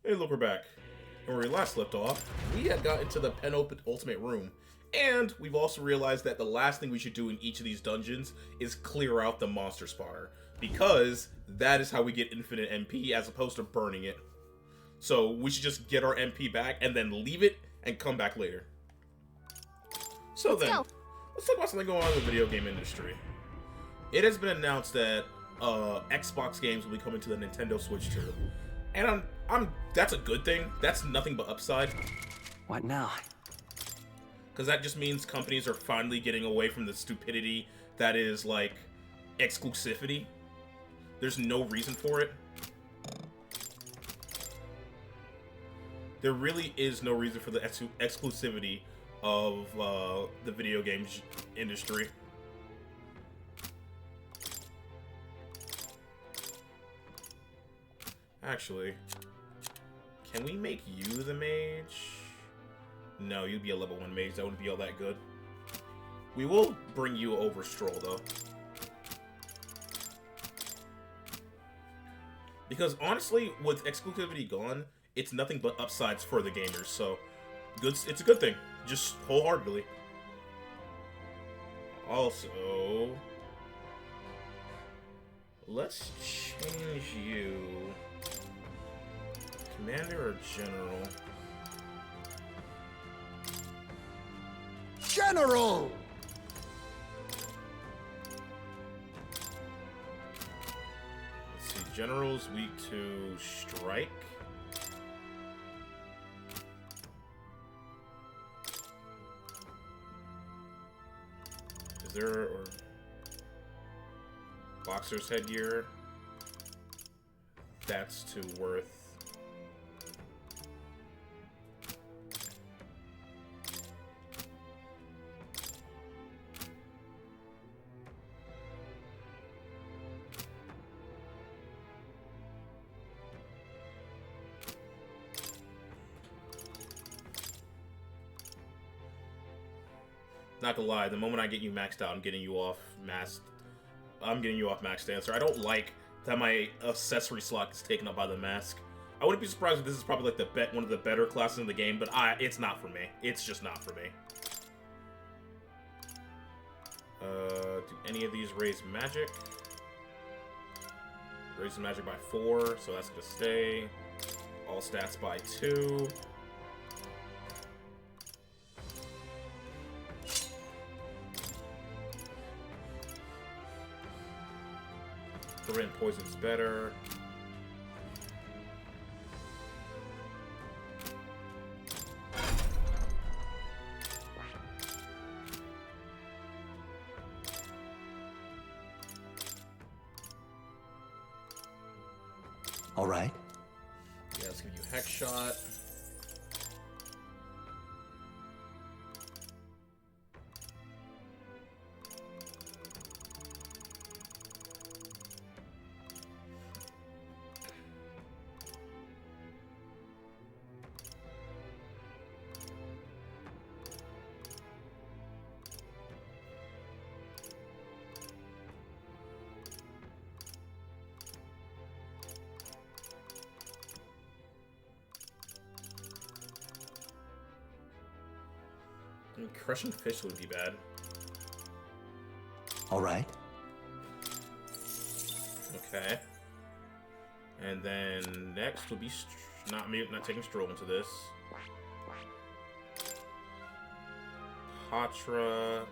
Hey, look, we're back. And where we last left off, we had got into the penultimate room. And we've also realized that the last thing we should do in each of these dungeons is clear out the monster spawner. Because that is how we get infinite MP as opposed to burning it. So we should just get our MP back and then leave it and come back later. So let's talk about something going on in the video game industry. It has been announced that Xbox games will be coming to the Nintendo Switch too. And that's a good thing. That's nothing but upside. What now? Because that just means companies are finally getting away from the stupidity that is, like, exclusivity. There's no reason for it. There really is no reason for the exclusivity of the video games industry. Actually, can we make you the mage? No, you'd be a level 1 mage. That wouldn't be all that good. We will bring you over Stroll, though. Because, honestly, with exclusivity gone, it's nothing but upsides for the gamers. So, it's a good thing. Just wholeheartedly. Also, let's change you. Commander or General? General! Let's see, General's weak to strike. Is there, or Boxer's headgear? That's too worth. Not gonna lie, the moment I get you maxed out, I'm getting you off max dancer. I don't like that my accessory slot is taken up by the mask. I wouldn't be surprised if this is probably like one of the better classes in the game, but it's not for me. It's just not for me. Do any of these raise magic? Raise the magic by 4, so that's gonna stay. All stats by 2. Prevent poison's better. All right. Yeah, let's give you Hex Shot. I mean, crushing fish would be bad. All right. Okay. And then next will be not taking Stroll into this. Patra.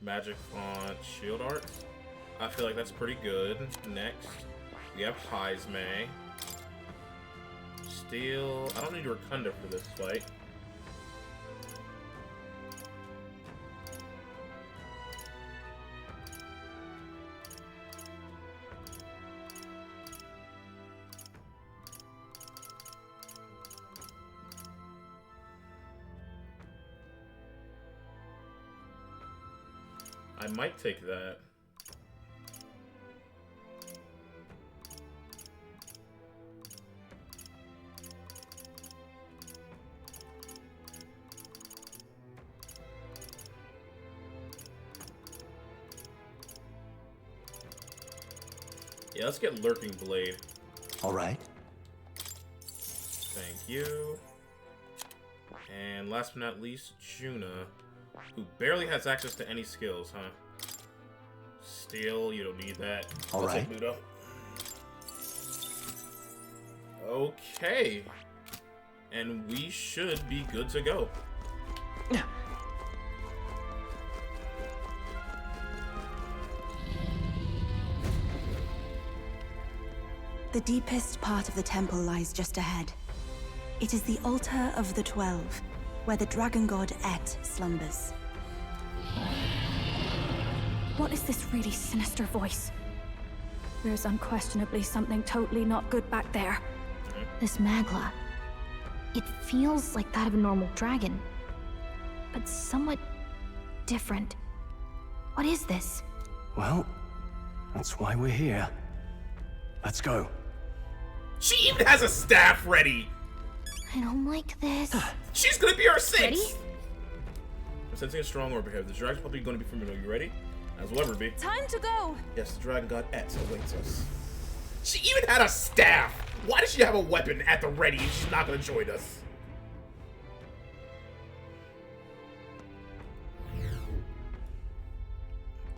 Magic Font, Shield Arts. I feel like that's pretty good. Next, we have Heisme. Steel. I don't need Rakunda for this fight. I might take that. Yeah, let's get Lurking Blade. All right. Thank you. And last but not least, Juna, who barely has access to any skills, huh? Steel, you don't need that. All right. Ludo. Okay. And we should be good to go. The deepest part of the temple lies just ahead. It is the altar of the 12, where the dragon god Et slumbers. What is this really sinister voice? There's unquestionably something totally not good back there. This Magla, it feels like that of a normal dragon, but somewhat different. What is this? Well, that's why we're here. Let's go. She even has a staff ready! I don't like this. She's gonna be our 6th! Ready? I'm sensing a strong orb here. The dragon's probably gonna be familiar. You ready? As will ever be. Time to go! Yes, the dragon god Et awaits us. She even had a staff! Why does she have a weapon at the ready if she's not gonna join us?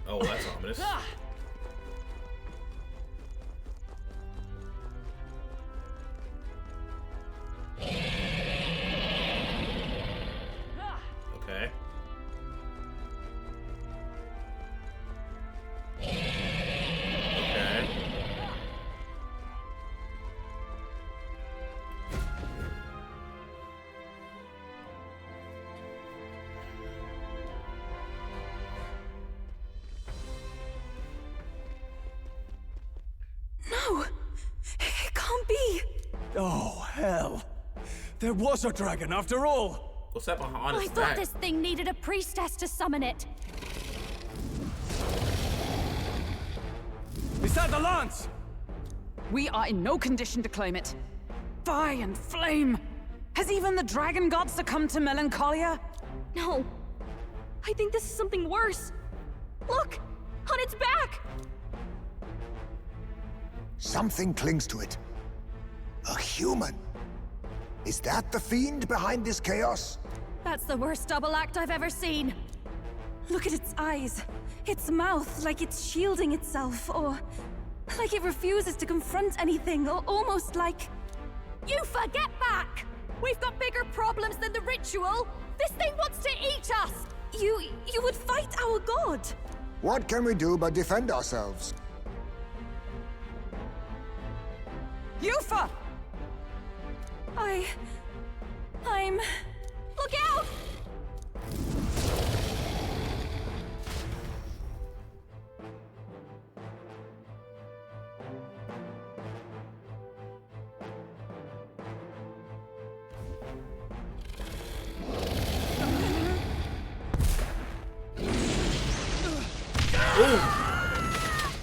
Oh, that's ominous. Okay. Okay. No! It can't be! Oh, hell. There was a dragon after all. What's that behind I us? thought this thing needed a priestess to summon it. Is that the lance? We are in no condition to claim it. Fire and flame! Has even the dragon god succumbed to melancholia? No. I think this is something worse. Look! On its back! Something clings to it. A human. Is that the fiend behind this chaos? That's the worst double act I've ever seen. Look at its eyes, its mouth, like it's shielding itself, or like it refuses to confront anything, or almost like... Yufa, get back! We've got bigger problems than the ritual! This thing wants to eat us! You would fight our god! What can we do but defend ourselves? Yufa! I'm... Look out!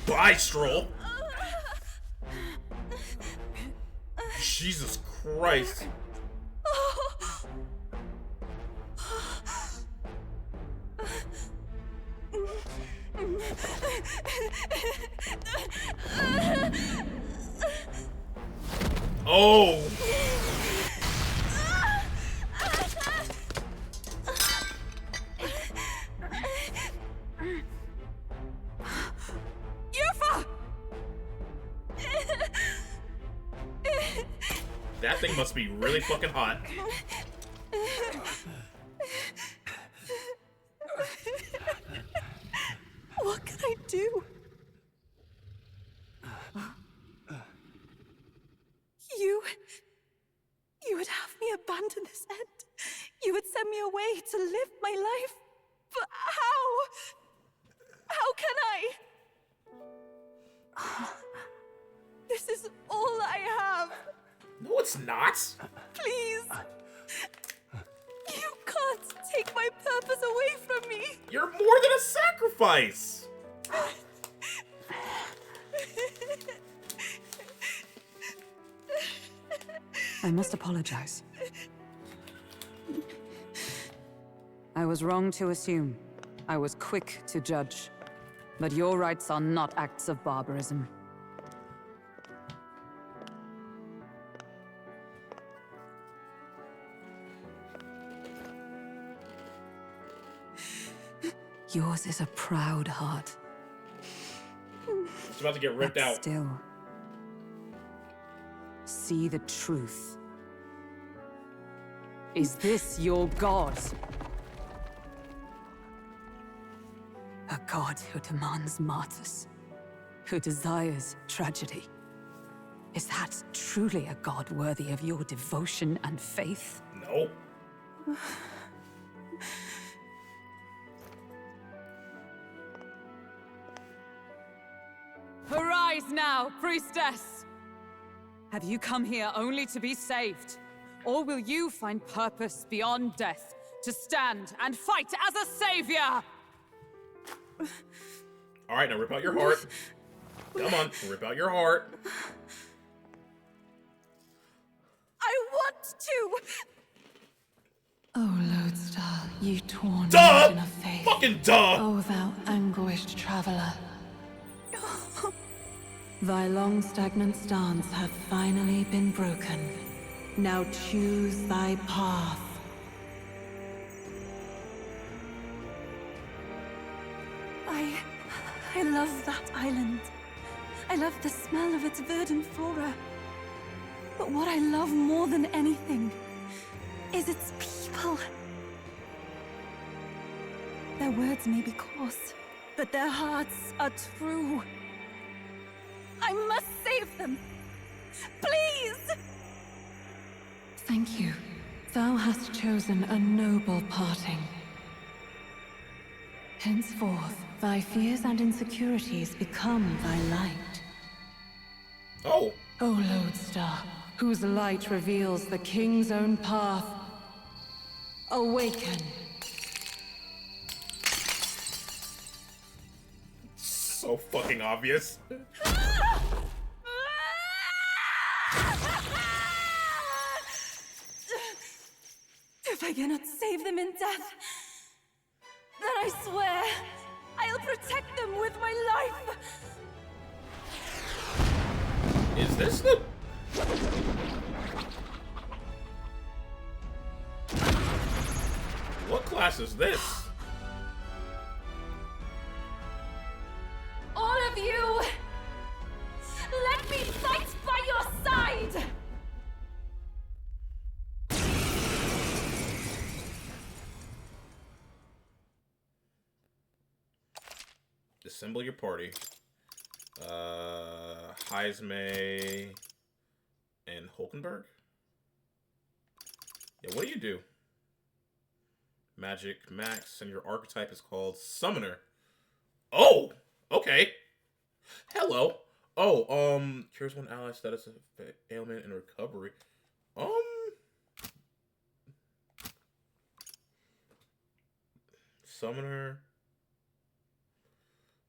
Bye, Stroll. Jesus Christ. Oh. That thing must be really fucking hot. What can I do? You would have me abandon this end. You would send me away to live my life. But how? How can I? This is all I have. No, it's not. Please. You can't take my purpose away from me. You're more than a sacrifice. I must apologize. I was wrong to assume. I was quick to judge. But your rites are not acts of barbarism. Yours is a proud heart. It's about to get ripped out. Still, see the truth. Is this your god? A god who demands martyrs, who desires tragedy. Is that truly a god worthy of your devotion and faith? No. Arise now, priestess! Have you come here only to be saved? Or will you find purpose beyond death, to stand and fight as a savior? Alright, now rip out your heart. Come on, rip out your heart. I want to! O Lodestar, you torn Duh! virgin of faith. Fucking duh! O thou anguished traveler. Thy long stagnant stance hath finally been broken. Now choose thy path. I love that island. I love the smell of its verdant flora. But what I love more than anything is its people. Their words may be coarse, but their hearts are true. I must save them. Please! Thank you. Thou hast chosen a noble parting. Henceforth, thy fears and insecurities become thy light. Oh. O Lodestar, whose light reveals the king's own path, awaken. So fucking obvious. If I cannot save them in death, then I swear I'll protect them with my life. Is this the... What class is this? All of you, let me fight by your side! Assemble your party. Heisme and Hulkenberg? Yeah, what do you do? Magic Max, and your archetype is called Summoner. Oh! Okay. Hello. Oh, cures one ally status of ailment and recovery. Summoner.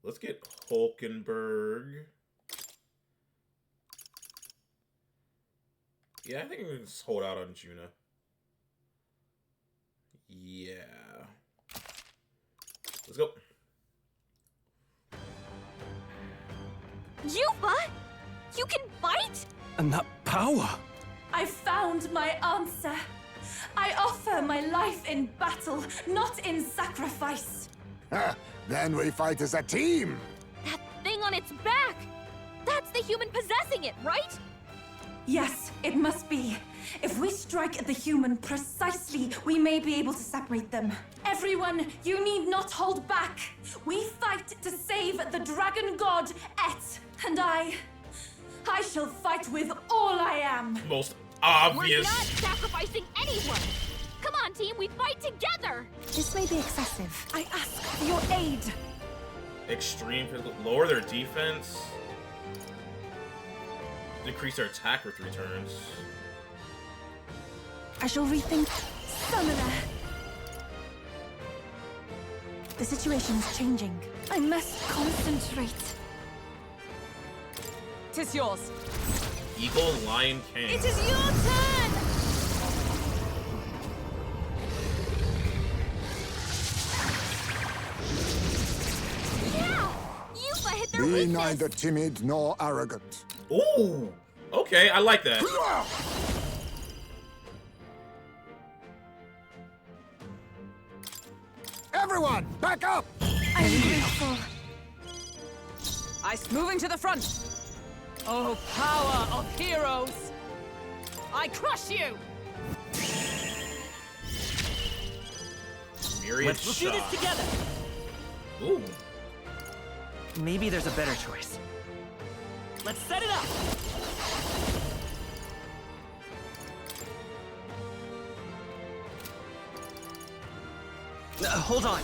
Let's get Hulkenberg. Yeah, I think we can just hold out on Juna. Yeah. Let's go. Yufa? You can bite? And that power! I found my answer. I offer my life in battle, not in sacrifice. Then we fight as a team. That thing on its back! That's the human possessing it, right? Yes, it must be. If we strike at the human precisely, we may be able to separate them. Everyone, you need not hold back. We fight to save the dragon god, Et. And I shall fight with all I am. Most We're obvious. not sacrificing anyone! Come on, team, we fight together! This may be excessive. I ask for your aid. Extreme physical. Lower their defense. Decrease their attack for 3 turns. I shall rethink. Summoner. The situation is changing. I must concentrate. 'Tis yours. Eagle Lion King. It is your turn! Yeah! Yufa hit their Be weakness! neither timid nor arrogant. Ooh. Okay, I like that. Everyone, back up! I'm grateful. Ice moving to the front. Oh, power of heroes! I crush you! Myriad Let's do this shot. together. Ooh. Maybe there's a better choice. Let's set it up. Hold on.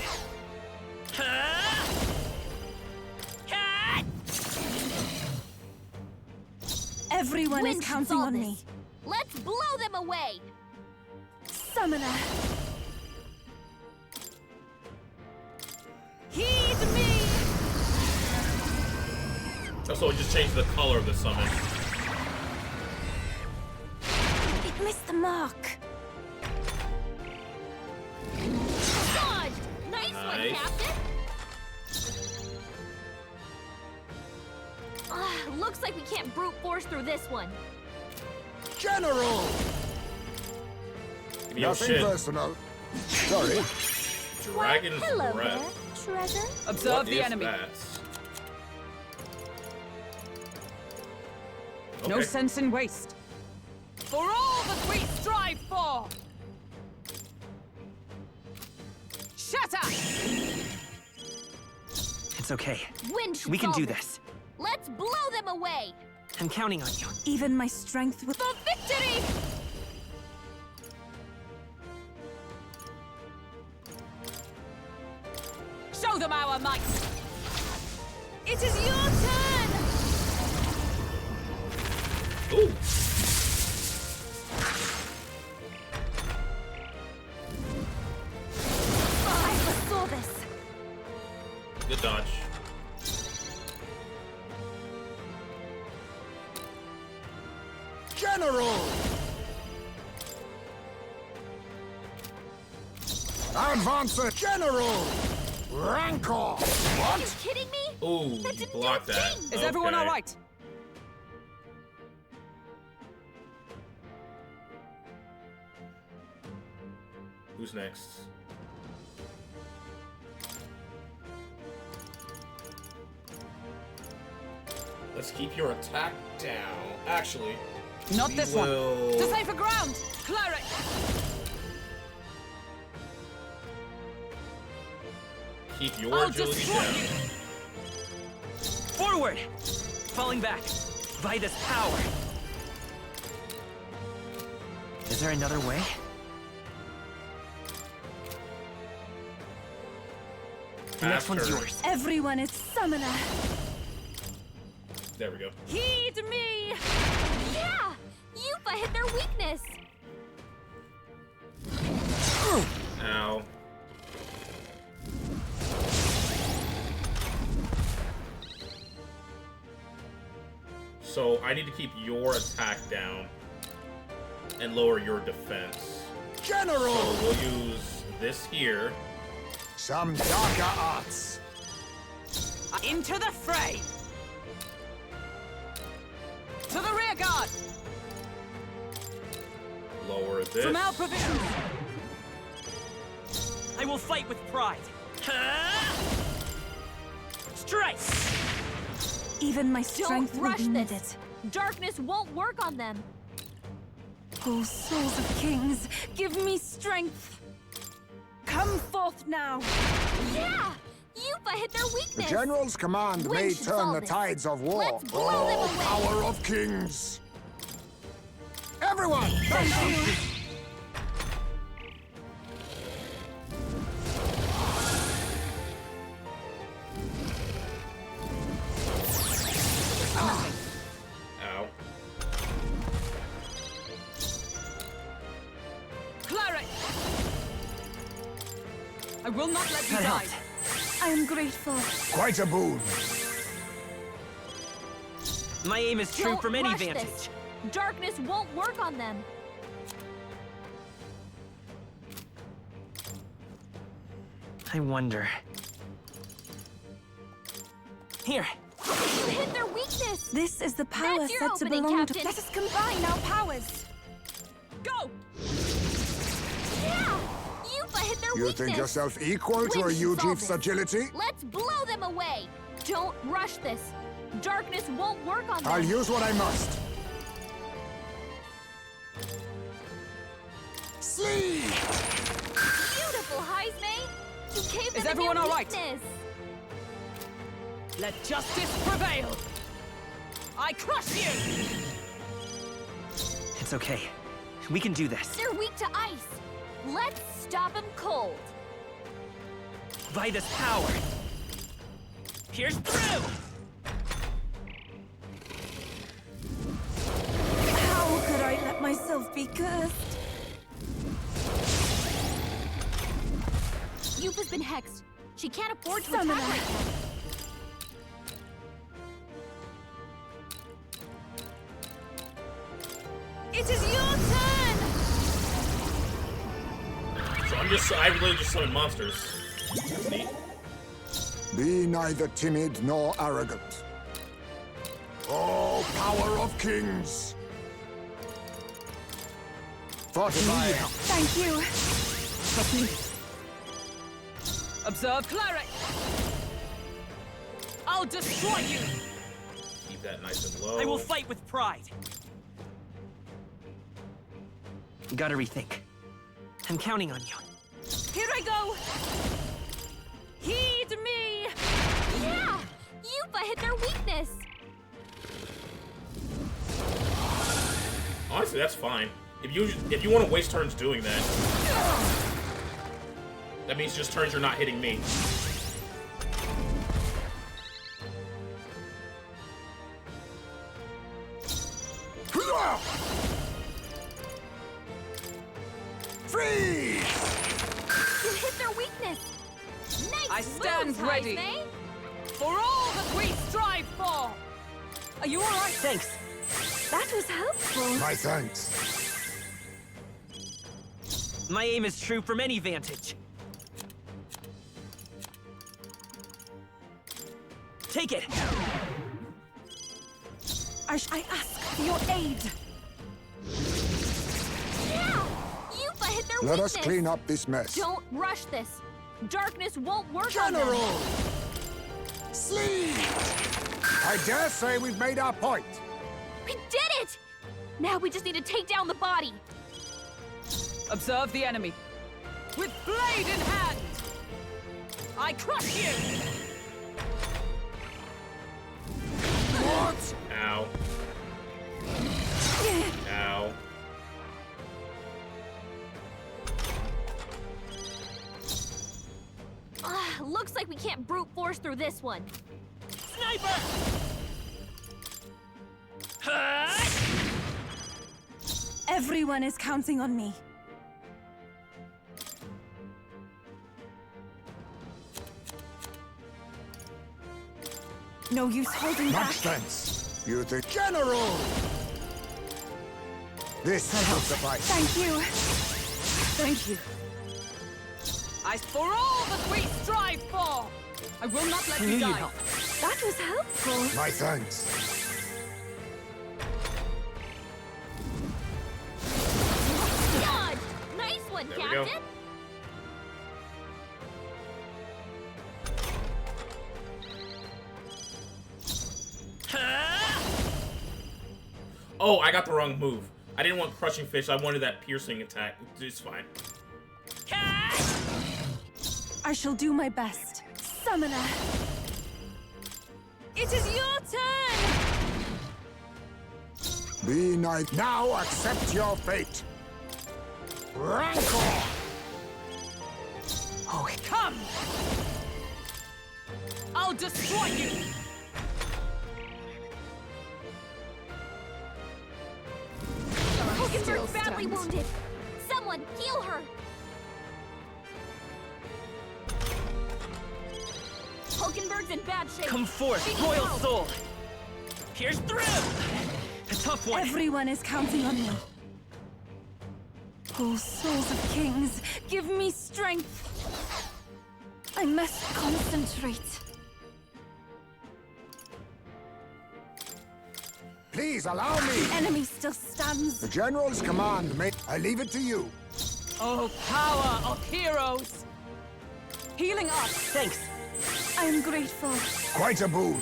Everyone is Wind counting saw on this. me. Let's blow them away! Summoner. Heed me! So it just changed the color of the summon. It missed the mark. Dodged! Nice one, Nice. Captain! Looks like we can't brute force through this one. General! Give me your Nothing shit. personal. Sorry. Dragon's Hello breath. there, treasure. Observe What the is enemy. that? No Okay. sense in waste. For all that we strive for! Shatter! It's okay. Wind should We can solve do this. this. Let's blow them away! I'm counting on you. Even my strength with For victory! Show them our might! It is your turn! Ooh. I foresaw this. Good dodge. General! Advance, General! Rancor! Are you What? kidding me? Ooh, That you didn't blocked do a that. thing. Is everyone Okay. alright? Who's next? Let's keep your attack down. Actually, Not we this will... one. To safer ground! Cleric! keep your I'll agility destroy down. you. Forward! Falling back. By this power. Is there another way? The next one's Faster. yours. Everyone is summoner. There we go. Heed me! Yeah! Yuffie hit their weakness! Ow. So I need to keep your attack down and lower your defense. General! So we'll use this here. Some darker arts. Into the fray! To the rear guard! Lower this. From our provisions! I will fight with pride. Strike! Even my Don't strength will rush be needed. this! Darkness won't work on them! Oh, souls of kings, give me strength. Come forth now. Yeah! Yuffie hit their The weakness! General's command Wind may should turn solve the this. tides of war. Let's blow them away. Power of kings! Everyone! Thank you. Ow. Cleric! I will not let you That die! helped. I am grateful. Quite a boon. My aim is true Don't from any rush vantage. this. Darkness won't work on them! I wonder. Here. You hit their weakness! This is the power That's your said to opening, belong Captain. to. Let us combine our powers. Go! Yeah! Yuffie hit their You weakness. think yourself equal to When a she new saw chief's this, agility? Let's blow them away. Don't rush this. Darkness won't work on them. I'll use what I must. Sleep! Beautiful, Heisme. You gave them Is a everyone new all right? weakness. Let justice prevail! I crush you! It's okay. We can do this. They're weak to ice. Let's stop them cold. Vida's power. Here's through! How could I let myself be cursed? Yupa's been hexed. She can't afford to Summoner. attack right now. It is your turn! So I really just summon monsters. That's neat. Be neither timid nor arrogant. Oh, power of kings! Fortify. Thank you. Trust me. Observe cleric! I'll destroy you! Keep that nice and low. I will fight with pride. Gotta rethink. I'm counting on you. Here I go! Heed me! Yeah! Yupa hit their weakness. Honestly, that's fine. If you want to waste turns doing that, that means just turns you're not hitting me. Freeze! You hit their weakness. Nice I stand moves, ready. Heisme. For all that we strive for! Are you alright? Thanks. That was helpful. My thanks. My aim is true from any vantage. Take it! I ask for your aid. Yeah! Yupa hit their Let weakness. us clean up this mess. Don't rush this. Darkness won't work on them. General! Sleep! I dare say we've made our point. We did it! Now we just need to take down the body. Observe the enemy. With blade in hand! I crush you! What? Ow. Ow. Looks like we can't brute force through this one. Sniper! Everyone is counting on me. No use holding back. Much thanks. You think... General! This will suffice. Thank you. Thank you. For all that we strive for! I will not let you die. That was helpful. My thanks. God! Nice one, There we go. Captain! Oh, I got the wrong move. I didn't want crushing fish. I wanted that piercing attack. It's fine. I shall do my best. Summoner. It is your turn! Be nice. Now accept your fate. Rancor! Oh, come! I'll destroy you! Hulkenberg's badly wounded. Someone heal her. Hulkenberg's in bad shape. Come forth, She needs royal help. soul! Here's through! A tough one. Everyone is counting on me. Oh, souls of kings, give me strength. I must concentrate. Please allow me. Enemy still stands. The General's command may... I leave it to you. Oh, power of heroes! Healing up! Thanks. I'm grateful. Quite a boon.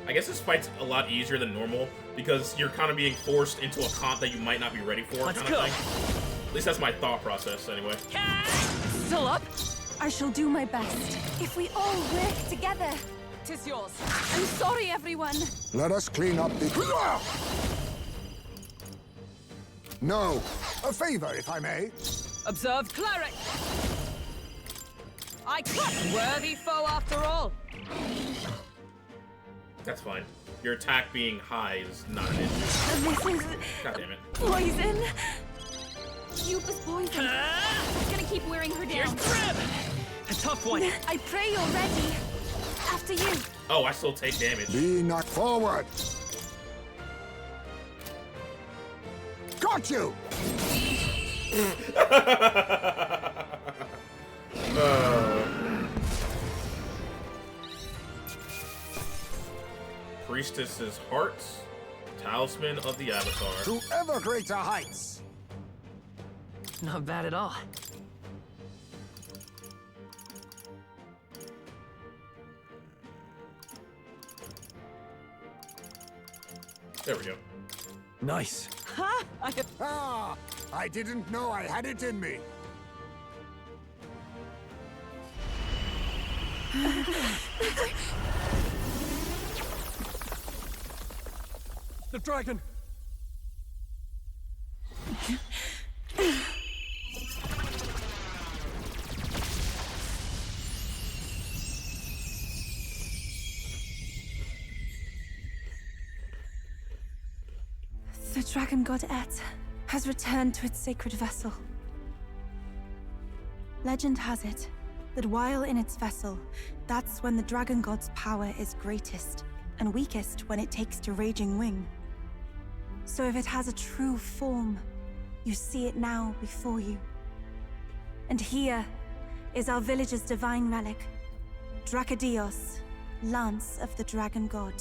I guess this fight's a lot easier than normal because you're kind of being forced into a comp that you might not be ready for. Let's kind go. of thing. At least that's my thought process, anyway. Still up? I shall do my best. If we all work together. Tis yours. I'm sorry, everyone. Let us clean up the... No. A favor, if I may. Observe cleric! I clutch worthy foe after all. That's fine. Your attack being high is not an issue. This is God damn it. poison. Cupid's poison. It's gonna keep wearing her down. A tough one. I pray you're ready. After you. Oh, I still take damage. Be knocked forward. Got you! Priestess's heart, talisman of the Avatar. To ever greater heights. Not bad at all. There we go. Nice. Ah, I didn't know I had it in me. The dragon. The dragon god Et has returned to its sacred vessel. Legend has it that while in its vessel, that's when the dragon god's power is greatest, and weakest when it takes to raging wing. So if it has a true form, you see it now before you. And here is our village's divine relic, Dracadios, Lance of the Dragon God.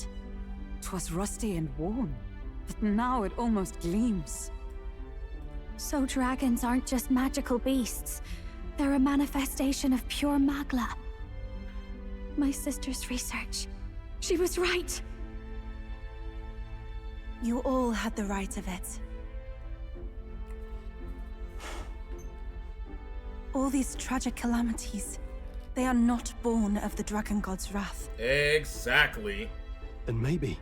'Twas rusty and worn, but now it almost gleams. So dragons aren't just magical beasts. They're a manifestation of pure Magla. My sister's research. She was right. You all had the right of it. All these tragic calamities, they are not born of the Dragon God's wrath. Exactly. Then maybe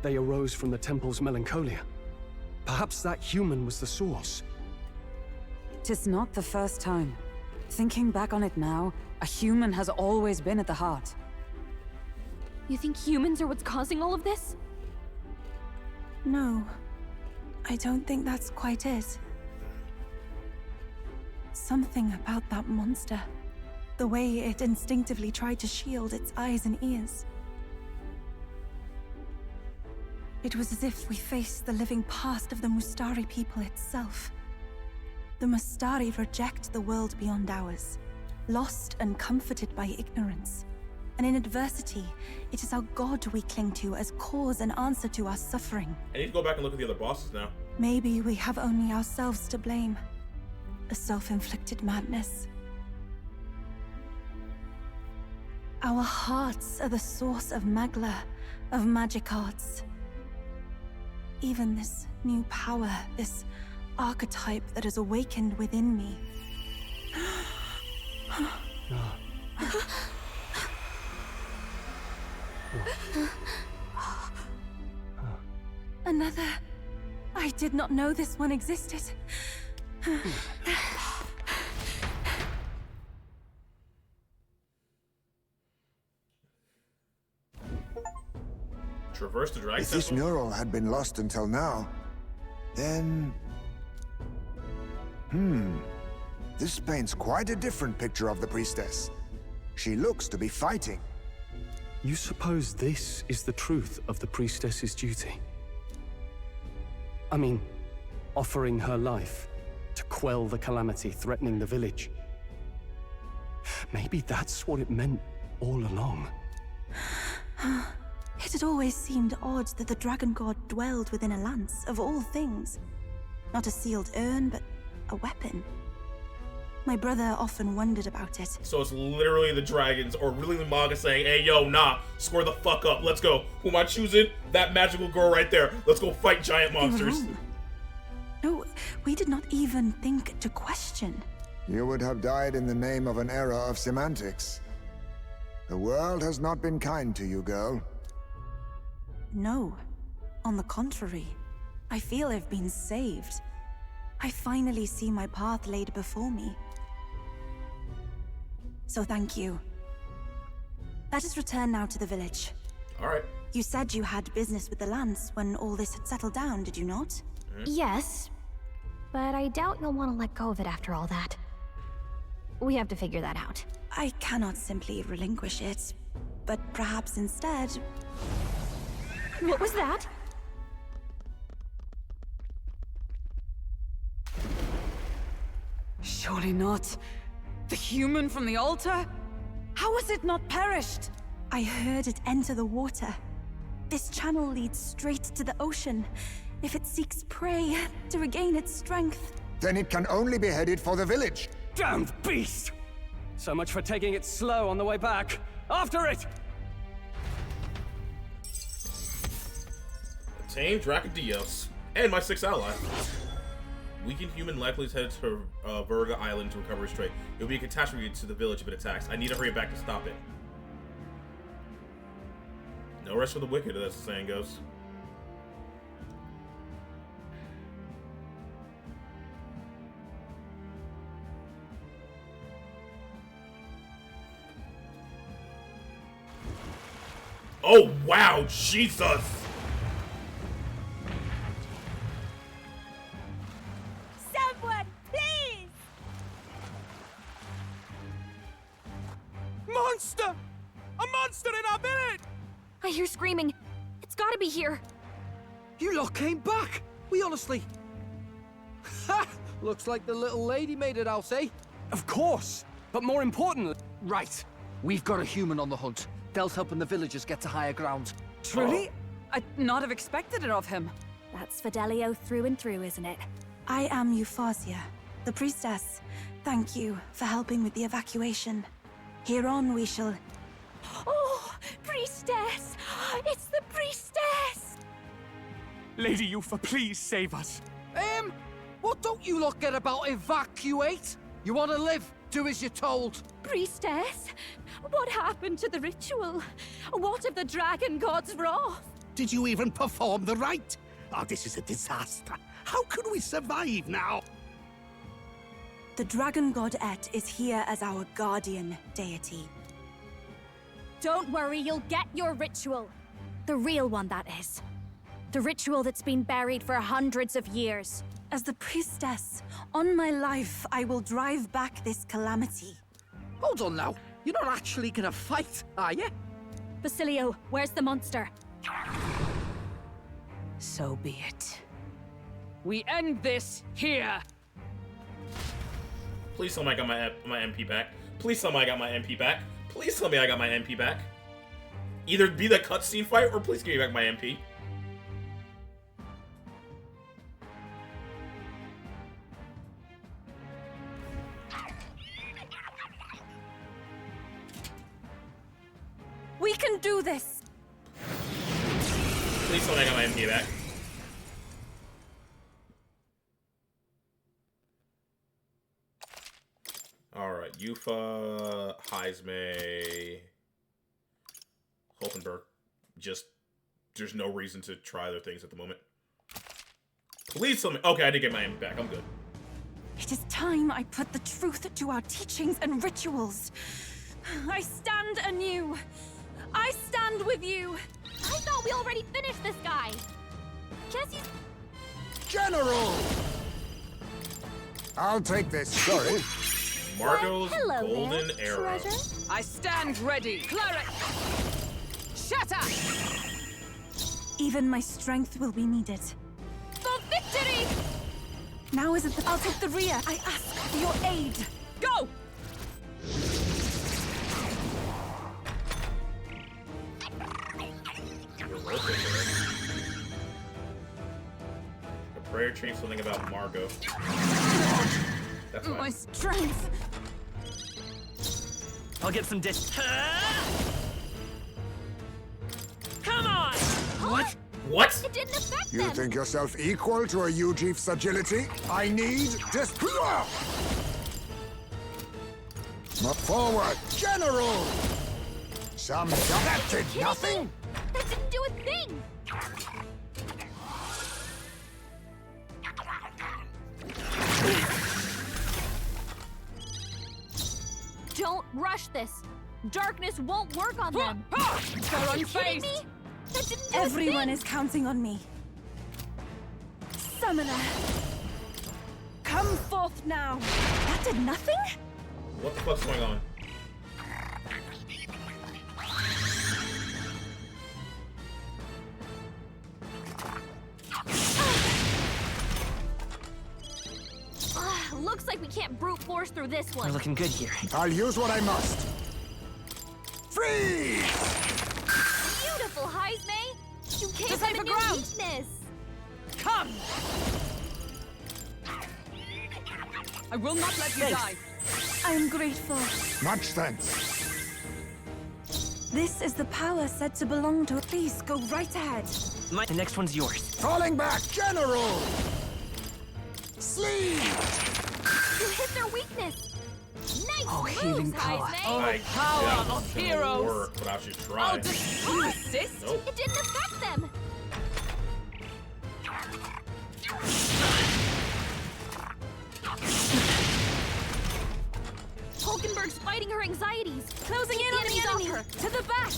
they arose from the temple's melancholia. Perhaps that human was the source. 'Tis not the first time. Thinking back on it now, a human has always been at the heart. You think humans are what's causing all of this? No, I don't think that's quite it. Something about that monster. The way it instinctively tried to shield its eyes and ears. It was as if we faced the living past of the Mustari people itself. The Mustari reject the world beyond ours, lost and comforted by ignorance. And in adversity, it is our God we cling to as cause and answer to our suffering. I need to go back and look at the other bosses now. Maybe we have only ourselves to blame. A self-inflicted madness. Our hearts are the source of Magla, of magic arts. Even this new power, this archetype that has awakened within me. Another. I did not know this one existed. Traverse the dragon If this temple. mural had been lost until now, then... This paints quite a different picture of the priestess. She looks to be fighting. You suppose this is the truth of the priestess's duty? I mean, offering her life to quell the calamity threatening the village. Maybe that's what it meant all along. It had always seemed odd that the dragon god dwelled within a lance, of all things. Not a sealed urn, but a weapon. My brother often wondered about it. So it's literally the dragons, or really the manga saying, hey, yo, nah, square the fuck up, let's go. Who am I choosing? That magical girl right there. Let's go fight giant monsters. No, we did not even think to question. You would have died in the name of an era of semantics. The world has not been kind to you, girl. No. On the contrary, I feel I've been saved. I finally see my path laid before me. So thank you. Let us return now to the village. All right. You said you had business with the lance when all this had settled down, did you not? Yes, but I doubt you'll want to let go of it after all that. We have to figure that out. I cannot simply relinquish it, but perhaps instead... What was that? Surely not. The human from the altar? How has it not perished? I heard it enter the water. This channel leads straight to the ocean. If it seeks prey to regain its strength... Then it can only be headed for the village. Damned beast! So much for taking it slow on the way back. After it! Tame Dracodios. And my 6th ally. Weakened human likely is headed to Verga Island to recover his strength. It will be a catastrophe to the village if it attacks. I need to hurry back to stop it. No rest for the wicked, as the saying goes. Oh, wow, Jesus! Someone, please! Monster! A monster in our village! I hear screaming. It's gotta be here. You lot came back! We honestly... Ha! Looks like the little lady made it, I'll say. Of course! But more importantly... Right. We've got a human on the hunt. Del's helping the villagers get to higher ground. Truly? I'd not have expected it of him. That's Fidelio through and through, isn't it? I am Euphausia, the priestess. Thank you for helping with the evacuation. Hereon we shall... Oh, priestess! It's the priestess! Lady Yufa, please save us. What don't you lot get about evacuate? You want to live? Do as you're told. Priestess, what happened to the ritual? What of the dragon god's wrath? Did you even perform the rite? Oh, this is a disaster. How can we survive now? The dragon god Et is here as our guardian deity. Don't worry, you'll get your ritual. The real one, that is. The ritual that's been buried for hundreds of years. As the priestess, on my life, I will drive back this calamity. Hold on now. You're not actually gonna fight, are you? Basilio, where's the monster? So be it. We end this here. Please tell me I got my MP back. Please tell me I got my MP back. Please tell me I got my MP back. Either be the cutscene fight or please give me back my MP. We can do this! Please tell me I got my MP back. Alright, Yufa, Heisme, Hulkenberg. Just, there's no reason to try other things at the moment. Please tell me. Okay, I did get my MP back. I'm good. It is time I put the truth to our teachings and rituals. I stand anew. I stand with you. I thought we already finished this guy. Guess he's... General! I'll take this, sorry. Marco's hello golden there, arrow. treasure. I stand ready. Cleric! Shatter! Even my strength will be needed. For victory! Now is it the... I'll take the rear. I ask for your aid. Go! Prayer changed something about Margot. That's My fine. strength. I'll get some Come on! What? It didn't affect You them. think yourself equal to a Ujief's agility? I need this. Forward, General! That did nothing? That didn't do a thing. Don't rush this. Darkness won't work on them. They're Are you kidding unfazed. me? That didn't do Everyone a is counting on me. Summoner. Come forth now. That did nothing? What the fuck's going on? Looks like we can't brute force through this We're one. looking good here. I'll use what I must. Freeze! Beautiful, Heisme. You gave To them safer a new ground. weakness. Come! I will not let you die. I am grateful. Much thanks. This is the power said to belong to. Please go right ahead. The next one's yours. Falling back, General! Sleep! You hit their weakness. Nice Oh, moves, healing power. Heisme. Oh, I power doubt of it's gonna heroes. work, but I should try. I'll just you assist. Nope. It didn't affect them. Hulkenberg's fighting her anxieties. Closing in on the Enemies enemy. off her. To the back.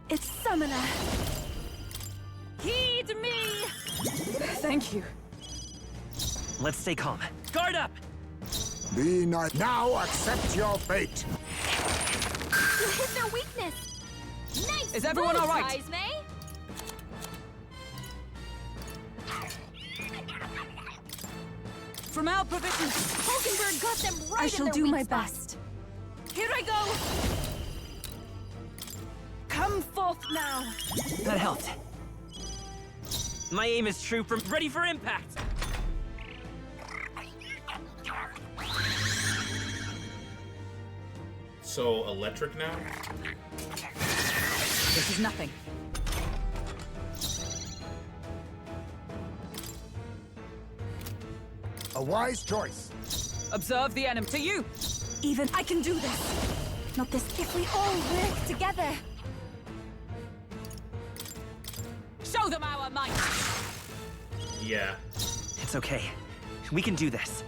It's Summoner. Heed me. Thank you. Let's stay calm. Guard up! Be not. Now accept your fate. You hit their weakness. Nice. Is everyone moves, all right? Heisme. From our provision. Hulkenberg got them right I in shall their do weak my spot. best. Here I go. Come forth now. That helped. My aim is true from ready for impact. So electric now? This is nothing. A wise choice. Observe the enemy. To you. Even I can do this. Not this if we all work together. Show them our might. Yeah. It's okay. We can do this.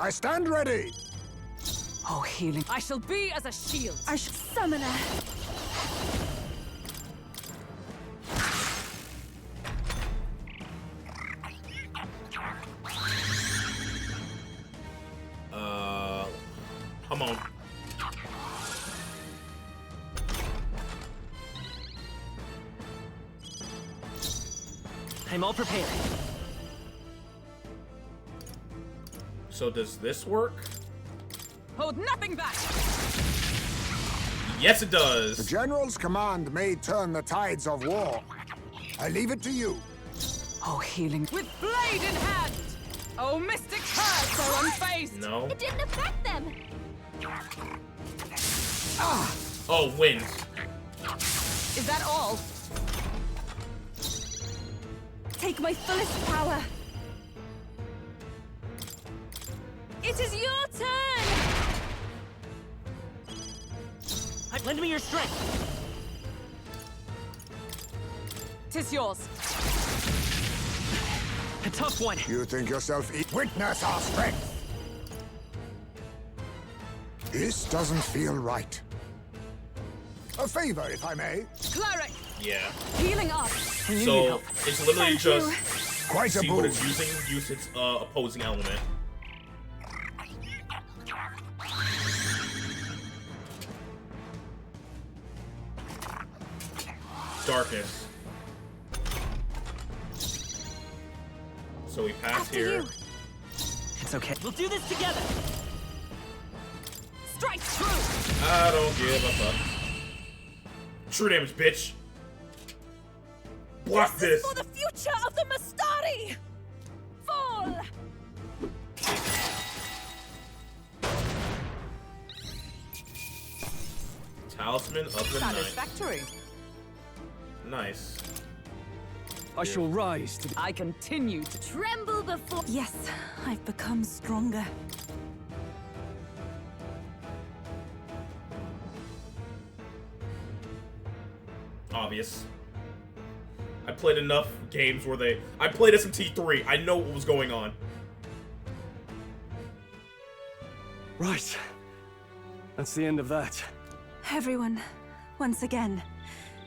I stand ready. Oh, healing. I shall be as a shield. I shall Summoner. Come on. I'm all prepared. So does this work? Hold nothing back. Yes, it does. The General's command may turn the tides of war. I leave it to you. Oh, healing. With blade in hand. Oh, mystic curse are unfazed. No. It didn't affect them. Oh, wind. Is that all? Take my fullest power. It is your turn. Lend me your strength. Tis yours. A tough one. You think yourself witness our strength. This doesn't feel right. A favor, if I may. Cleric. Yeah. Healing up. So it's literally just Quite a see what boon. it's using, use its opposing element. darkness. So we pass After here. you. It's okay. We'll do this together. Strike true. I don't give a fuck. True damage, bitch. Block this. For the future of the Mastari. Fall. Talisman of the Night. Satisfactory. Nice. I shall rise to... I continue to Tremble before. Yes, I've become stronger. Obvious. I played enough games where I played SMT3. I know what was going on. Right. That's the end of that. Everyone, once again,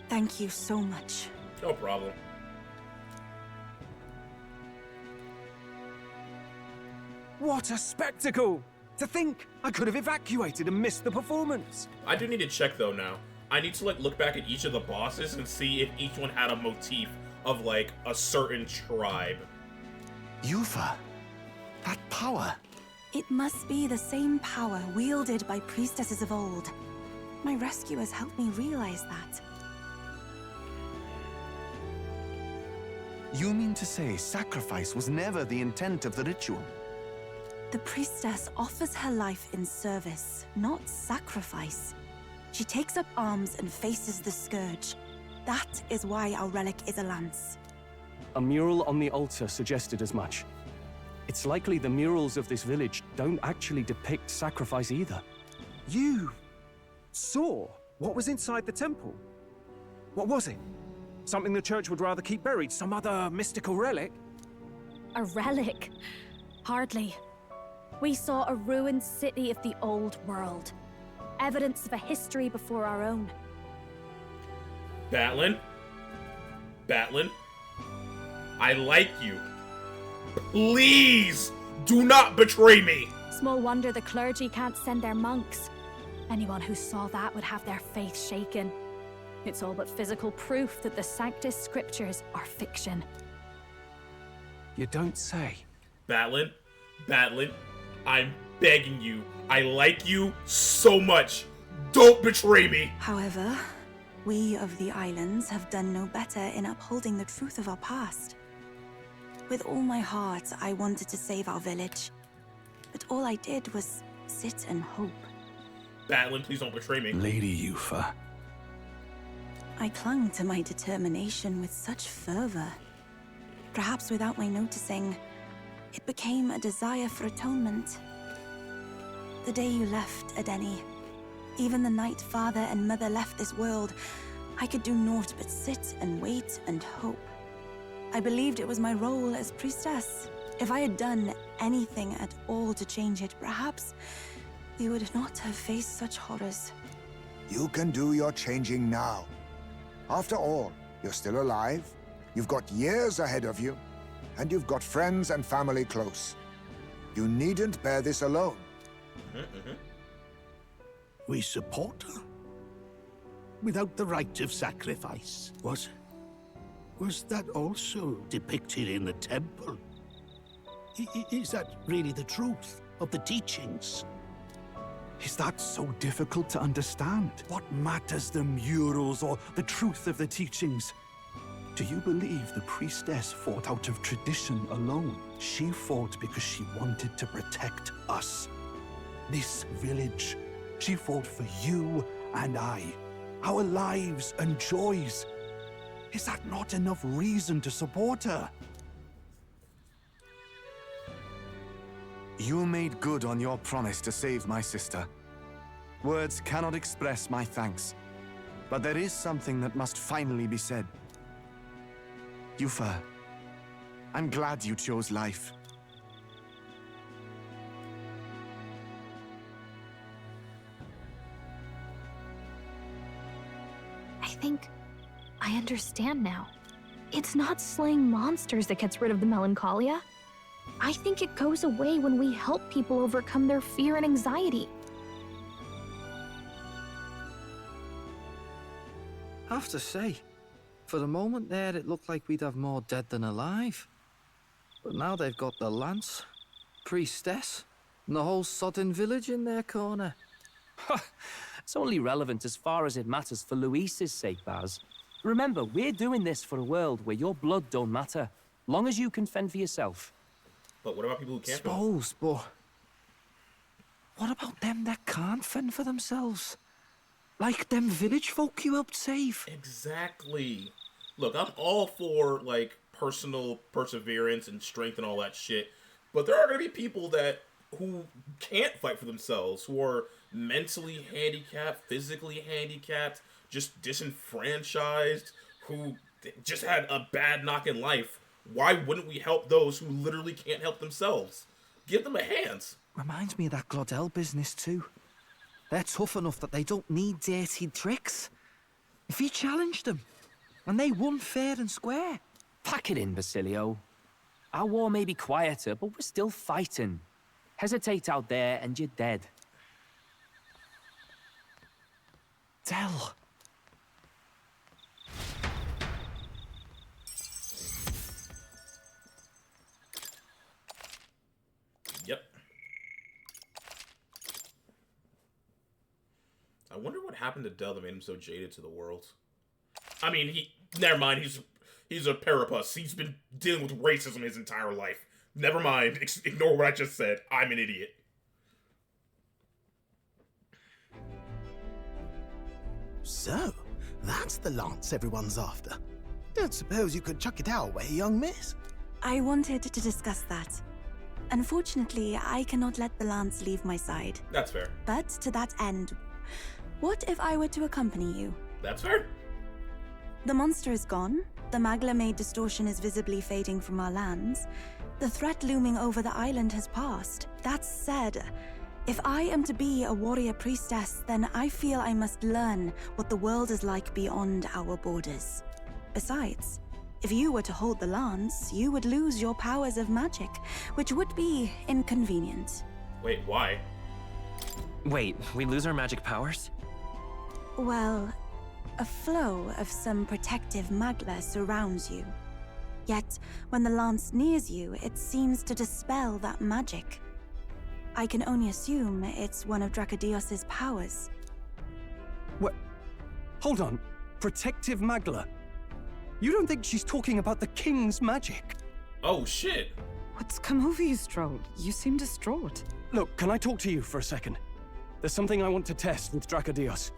thank you so much. No problem. What a spectacle! To think I could have evacuated and missed the performance. I do need to check though now. I need to like look back at each of the bosses and see if each one had a motif of like a certain tribe. Yufa, that power. It must be the same power wielded by priestesses of old. My rescuers helped me realize that. You mean to say sacrifice was never the intent of the ritual? The priestess offers her life in service, not sacrifice. She takes up arms and faces the scourge. That is why our relic is a lance. A mural on the altar suggested as much. It's likely the murals of this village don't actually depict sacrifice either. You saw what was inside the temple? What was it? Something the church would rather keep buried? Some other mystical relic? A relic? Hardly. We saw a ruined city of the old world. Evidence of a history before our own. Batlin? Batlin? I like you. Please do not betray me! Small wonder the clergy can't send their monks. Anyone who saw that would have their faith shaken. It's all but physical proof that the Sanctus Scriptures are fiction. You don't say. Batlin? Batlin? I'm begging you. I like you so much. Don't betray me! However, we of the islands have done no better in upholding the truth of our past. With all my heart, I wanted to save our village. But all I did was sit and hope. Batlin, please don't betray me. Lady Yufa. I clung to my determination with such fervor. Perhaps without my noticing, it became a desire for atonement. The day you left, Adeni, even the night father and mother left this world, I could do naught but sit and wait and hope. I believed it was my role as priestess. If I had done anything at all to change it, perhaps we would not have faced such horrors. You can do your changing now. After all, you're still alive, you've got years ahead of you, and you've got friends and family close. You needn't bear this alone. We support her? Without the rite of sacrifice, was that also depicted in the temple? Is that really the truth of the teachings? Is that so difficult to understand? What matters the murals or the truth of the teachings? Do you believe the priestess fought out of tradition alone? She fought because she wanted to protect us. This village. She fought for you and I. Our lives and joys. Is that not enough reason to support her? You made good on your promise to save my sister. Words cannot express my thanks. But there is something that must finally be said. Yufa, I'm glad you chose life. I think I understand now. It's not slaying monsters that gets rid of the melancholia. I think it goes away when we help people overcome their fear and anxiety. I have to say, For a moment there, it looked like we'd have more dead than alive. But now they've got the Lance, Priestess, and the whole sodden village in their corner. It's only relevant as far as it matters for Luis's sake, Baz. Remember, we're doing this for a world where your blood don't matter, long as you can fend for yourself. But what about people who can't? Suppose, but what about them that can't fend for themselves? Like them village folk you helped save. Exactly. Look, I'm all for, like, personal perseverance and strength and all that shit, but there are going to be people who can't fight for themselves, who are mentally handicapped, physically handicapped, just disenfranchised, who just had a bad knock in life. Why wouldn't we help those who literally can't help themselves? Give them a hand. Reminds me of that Glodell business too. They're tough enough that they don't need dirty tricks. If you challenged them, and they won fair and square. Pack it in, Basilio. Our war may be quieter, but we're still fighting. Hesitate out there and you're dead. Del. Yep. I wonder what happened to Del that made him so jaded to the world. I mean, never mind, he's a Parapus. He's been dealing with racism his entire life. Never mind, ignore what I just said. I'm an idiot. So, that's the lance everyone's after. Don't suppose you could chuck it our way, young miss? I wanted to discuss that. Unfortunately, I cannot let the lance leave my side. That's fair. But to that end, what if I were to accompany you? That's fair. The monster is gone. The Magla-made distortion is visibly fading from our lands. The threat looming over the island has passed. That said, if I am to be a warrior priestess, then I feel I must learn what the world is like beyond our borders. Besides, if you were to hold the lance, you would lose your powers of magic, which would be inconvenient. Wait, why? Wait, we lose our magic powers? Well, a flow of some protective magla surrounds you. Yet, when the lance nears you, it seems to dispel that magic. I can only assume it's one of Dracodios's powers. What? Hold on. Protective magla? You don't think she's talking about the king's magic? Oh, shit. What's come over you, Stroll? You seem distraught. Look, can I talk to you for a second? There's something I want to test with Dracodios.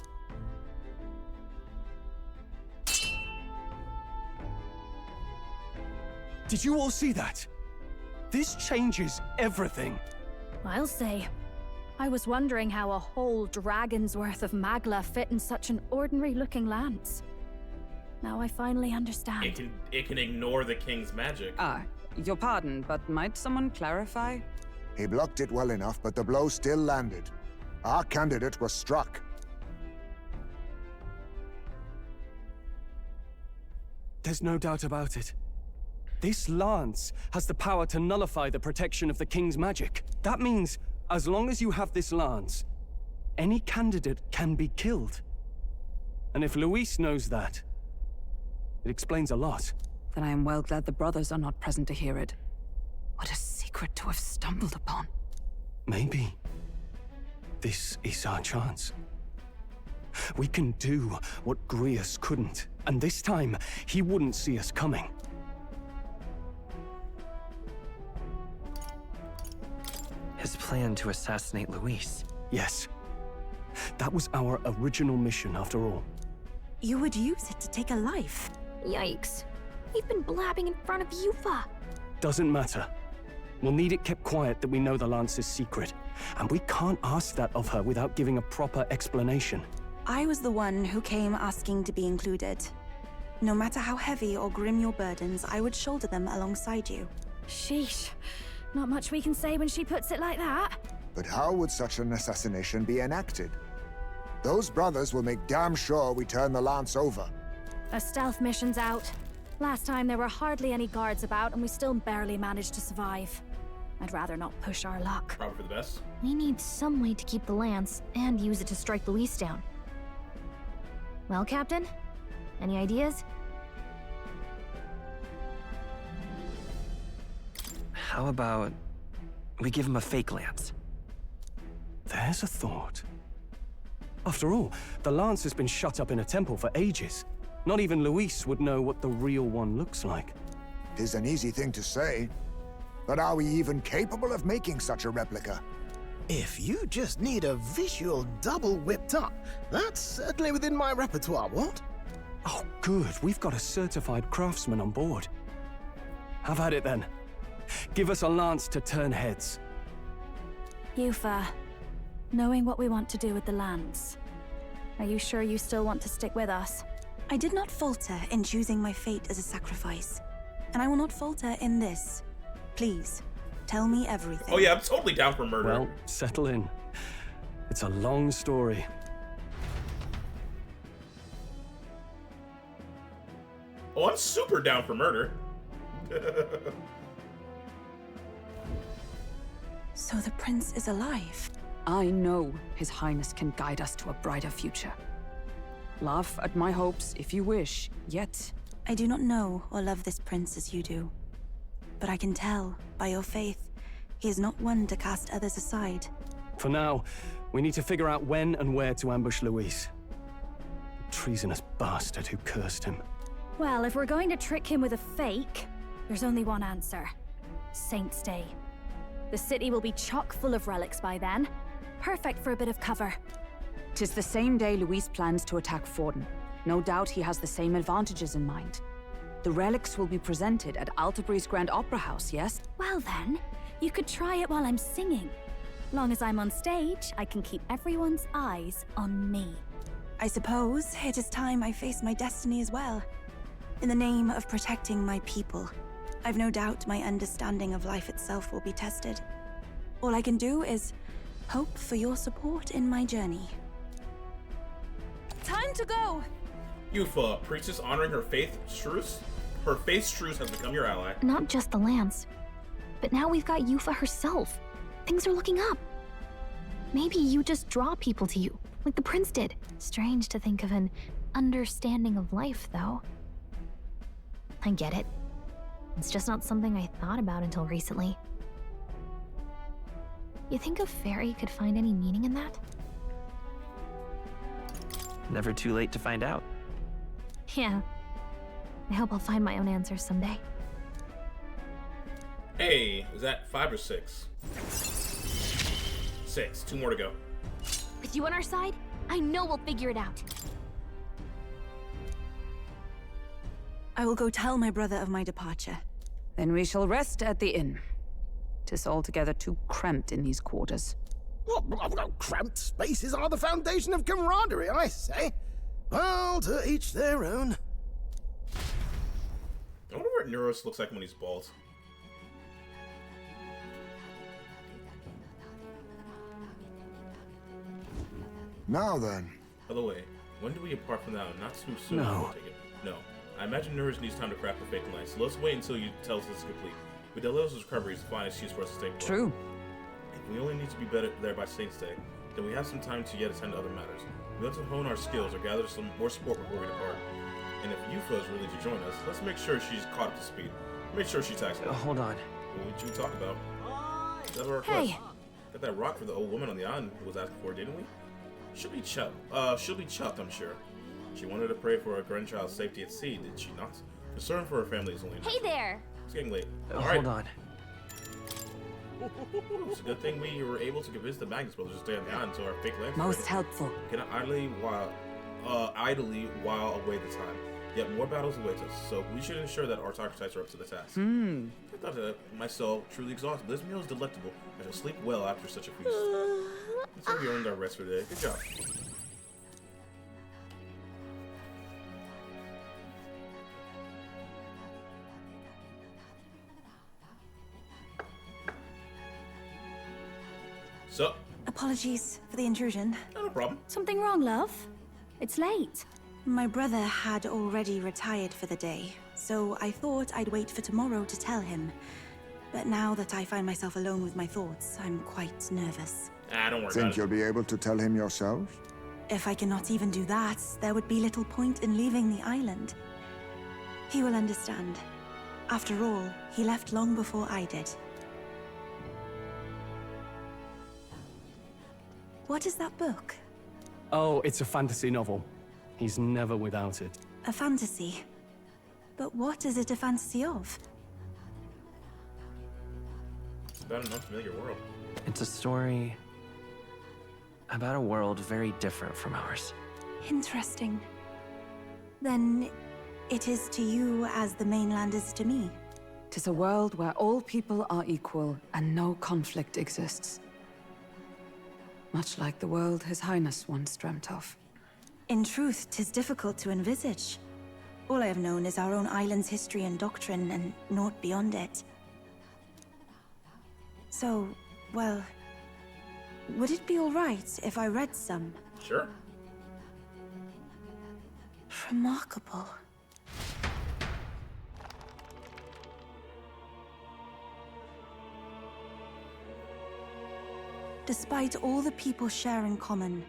Did you all see that? This changes everything. I'll say. I was wondering how a whole dragon's worth of magla fit in such an ordinary-looking lance. Now I finally understand. It can ignore the king's magic. Your pardon, but might someone clarify? He blocked it well enough, but the blow still landed. Our candidate was struck. There's no doubt about it. This lance has the power to nullify the protection of the king's magic. That means, as long as you have this lance, any candidate can be killed. And if Luis knows that, it explains a lot. Then I am well glad the brothers are not present to hear it. What a secret to have stumbled upon. Maybe this is our chance. We can do what Grius couldn't, and this time he wouldn't see us coming. His plan to assassinate Luis. Yes. That was our original mission, after all. You would use it to take a life? Yikes. We've been blabbing in front of Yufa. Doesn't matter. We'll need it kept quiet that we know the Lance's secret. And we can't ask that of her without giving a proper explanation. I was the one who came asking to be included. No matter how heavy or grim your burdens, I would shoulder them alongside you. Sheesh. Not much we can say when she puts it like that. But how would such an assassination be enacted? Those brothers will make damn sure we turn the lance over. A stealth mission's out. Last time there were hardly any guards about and we still barely managed to survive. I'd rather not push our luck. Probably for the best. We need some way to keep the lance and use it to strike Luis down. Well, Captain? Any ideas? How about we give him a fake lance? There's a thought. After all, the lance has been shut up in a temple for ages. Not even Luis would know what the real one looks like. Tis an easy thing to say, but are we even capable of making such a replica? If you just need a visual double whipped up, that's certainly within my repertoire, what? Oh, good. We've got a certified craftsman on board. Have at it then. Give us a lance to turn heads. Yufa, knowing what we want to do with the lance, are you sure you still want to stick with us? I did not falter in choosing my fate as a sacrifice, and I will not falter in this. Please, tell me everything. Oh yeah, I'm totally down for murder. Well, settle in. It's a long story. Oh, I'm super down for murder. So the prince is alive. I know His Highness can guide us to a brighter future. Laugh at my hopes if you wish, yet... I do not know or love this prince as you do. But I can tell, by your faith, he is not one to cast others aside. For now, we need to figure out when and where to ambush Luis. The treasonous bastard who cursed him. Well, if we're going to trick him with a fake, there's only one answer. Saint's Day. The city will be chock full of relics by then. Perfect for a bit of cover. 'Tis the same day Luis plans to attack Forden. No doubt he has the same advantages in mind. The relics will be presented at Altabree's Grand Opera House, yes? Well then, you could try it while I'm singing. Long as I'm on stage, I can keep everyone's eyes on me. I suppose it is time I face my destiny as well. In the name of protecting my people, I've no doubt my understanding of life itself will be tested. All I can do is hope for your support in my journey. Time to go! Yufa, priestess honoring her faith Shrews? Her faith Shrews has become your ally. Not just the lance, but now we've got Yufa herself. Things are looking up. Maybe you just draw people to you, like the prince did. Strange to think of an understanding of life, though. I get it. It's just not something I thought about until recently. You think a fairy could find any meaning in that? Never too late to find out. Yeah. I hope I'll find my own answers someday. Hey, is that 5 or 6? 6. 2 more to go. With you on our side, I know we'll figure it out. I will go tell my brother of my departure. Then we shall rest at the inn. 'Tis altogether too cramped in these quarters. Cramped spaces are the foundation of camaraderie, I say. Well, to each their own. I wonder what Neuros looks like when he's bald. Now then. By the way, when do we depart from that? Not too soon. No. Take it. No. I imagine Neuros needs time to craft the fake lance, so let's wait until you tell us this is complete. With Delil's recovery is a fine excuse for us to stay put. True. If we only need to be better there by Saint's Day, then we have some time to yet attend to other matters. We want to hone our skills or gather some more support before we depart. And if Yufa is really to join us, let's make sure she's caught up to speed. Make sure she attacks us. Hold on. What would you talk about? Is that our request? Got that rock for the old woman on the island who was asking for, didn't we? She'll be chuffed, I'm sure. She wanted to pray for her grandchild's safety at sea, did she not? Concern for her family is only natural. Hey there! It's getting late. Hold on. It's a good thing we were able to convince the Magnus brothers to stay on the island until our fake lance. Most helpful. Cannot idly while away the time. Yet more battles await us, so we should ensure that our archetypes are up to the task. I thought that myself truly exhausted. This meal is delectable. I shall sleep well after such a feast. So we earned our rest for the day. Good job. So, Apologies for the intrusion. no problem. Something wrong, love? It's late. My brother had already retired for the day, so I thought I'd wait for tomorrow to tell him. But now that I find myself alone with my thoughts, I'm quite nervous. Don't worry Think about it. you'll be able to tell him yourself? If I cannot even do that, there would be little point in leaving the island. He will understand. After all, he left long before I did. What is that book? Oh, it's a fantasy novel. He's never without it. A fantasy? But what is it a fantasy of? It's about an unfamiliar world. It's a story about a world very different from ours. Interesting. Then it is to you as the mainland is to me. 'Tis a world where all people are equal and no conflict exists. Much like the world His Highness once dreamt of. In truth, 'tis difficult to envisage. All I have known is our own island's history and doctrine, and naught beyond it. So, well, would it be all right if I read some? Sure. Remarkable. Despite all the people share in common,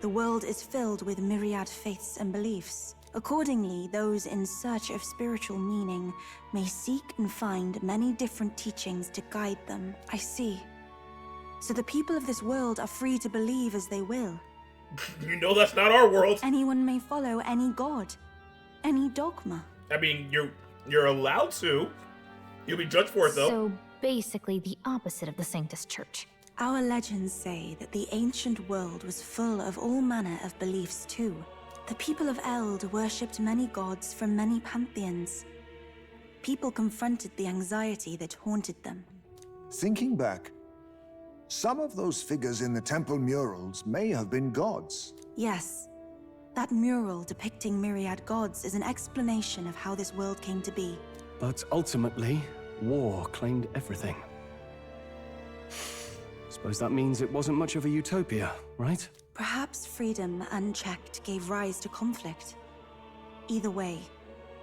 the world is filled with myriad faiths and beliefs. Accordingly, those in search of spiritual meaning may seek and find many different teachings to guide them. I see. So the people of this world are free to believe as they will. You know that's not our world. Anyone may follow any god, any dogma. I mean, you're allowed to. You'll be judged for it, though. So basically the opposite of the Sanctus Church. Our legends say that the ancient world was full of all manner of beliefs too. The people of Eld worshipped many gods from many pantheons. People confronted the anxiety that haunted them. Thinking back, some of those figures in the temple murals may have been gods. Yes, that mural depicting myriad gods is an explanation of how this world came to be. But ultimately, war claimed everything. Suppose that means it wasn't much of a utopia, right? Perhaps freedom unchecked gave rise to conflict. Either way,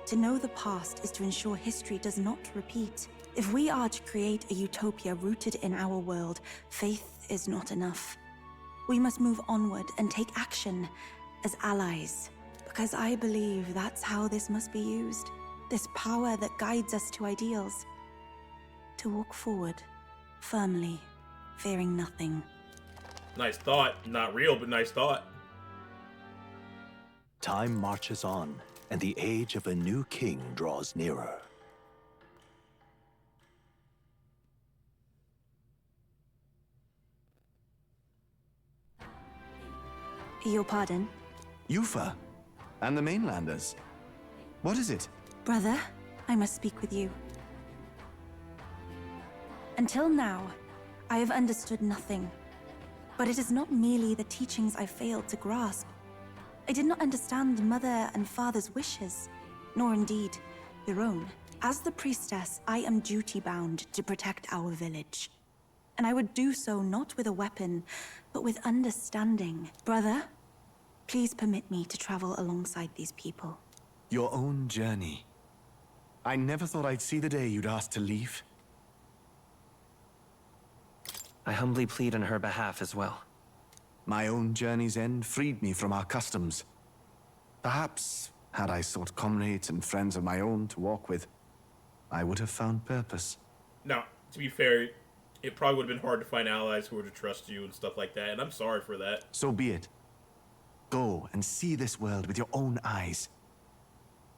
to know the past is to ensure history does not repeat. If we are to create a utopia rooted in our world, faith is not enough. We must move onward and take action as allies, because I believe that's how this must be used. This power that guides us to ideals. To walk forward, firmly, fearing nothing. Nice thought. Not real, but nice thought. Time marches on, and the age of a new king draws nearer. Your pardon? Yufa, and the mainlanders. What is it? Brother, I must speak with you. Until now, I have understood nothing. But it is not merely the teachings I failed to grasp. I did not understand Mother and Father's wishes, nor indeed your own. As the priestess, I am duty-bound to protect our village. And I would do so not with a weapon, but with understanding. Brother, please permit me to travel alongside these people. Your own journey. I never thought I'd see the day you'd ask to leave. I humbly plead on her behalf as well. My own journey's end freed me from our customs. Perhaps, had I sought comrades and friends of my own to walk with, I would have found purpose. Now, to be fair, it probably would have been hard to find allies who were to trust you and stuff like that, and I'm sorry for that. So be it. Go and see this world with your own eyes.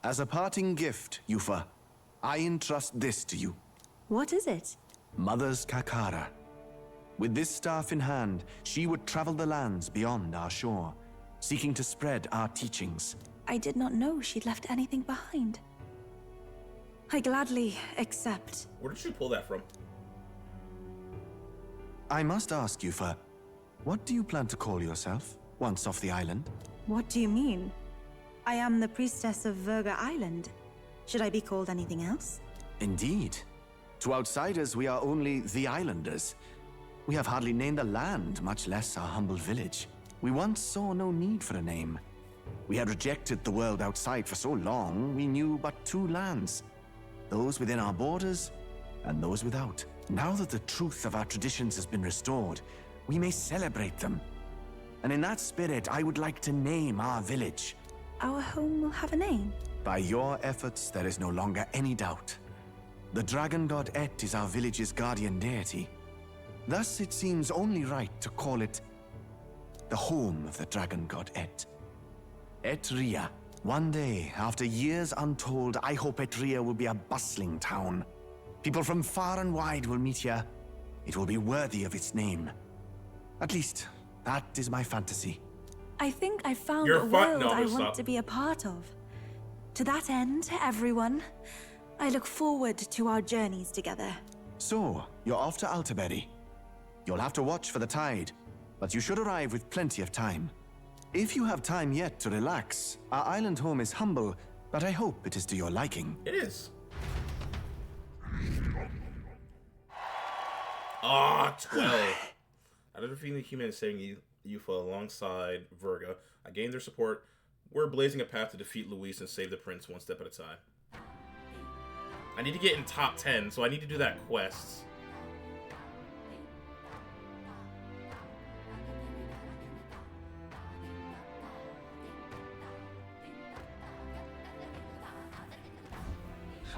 As a parting gift, Yufa, I entrust this to you. What is it? Mother's Kakara. With this staff in hand, she would travel the lands beyond our shore, seeking to spread our teachings. I did not know she'd left anything behind. I gladly accept. Where did she pull that from? I must ask, Yufa, what do you plan to call yourself, once off the island? What do you mean? I am the priestess of Verga Island. Should I be called anything else? Indeed. To outsiders, we are only the islanders. We have hardly named the land, much less our humble village. We once saw no need for a name. We had rejected the world outside for so long, we knew but two lands. Those within our borders, and those without. Now that the truth of our traditions has been restored, we may celebrate them. And in that spirit, I would like to name our village. Our home will have a name? By your efforts, there is no longer any doubt. The dragon god Et is our village's guardian deity. Thus, it seems only right to call it the home of the dragon god Et. Etria. One day, after years untold, I hope Etria will be a bustling town. People from far and wide will meet here. It will be worthy of its name. At least, that is my fantasy. I think I found You're a fun- world no, I stop. want to be a part of. To that end, everyone, I look forward to our journeys together. So, you're off to Alterberry. You'll have to watch for the tide, but you should arrive with plenty of time. If you have time yet to relax, our island home is humble, but I hope it is to your liking. It is. Ah, 12. Out of defeating the human and saving Yufa alongside Verga, I gained their support. We're blazing a path to defeat Luis and save the prince one step at a time. I need to get in top 10, so I need to do that quest.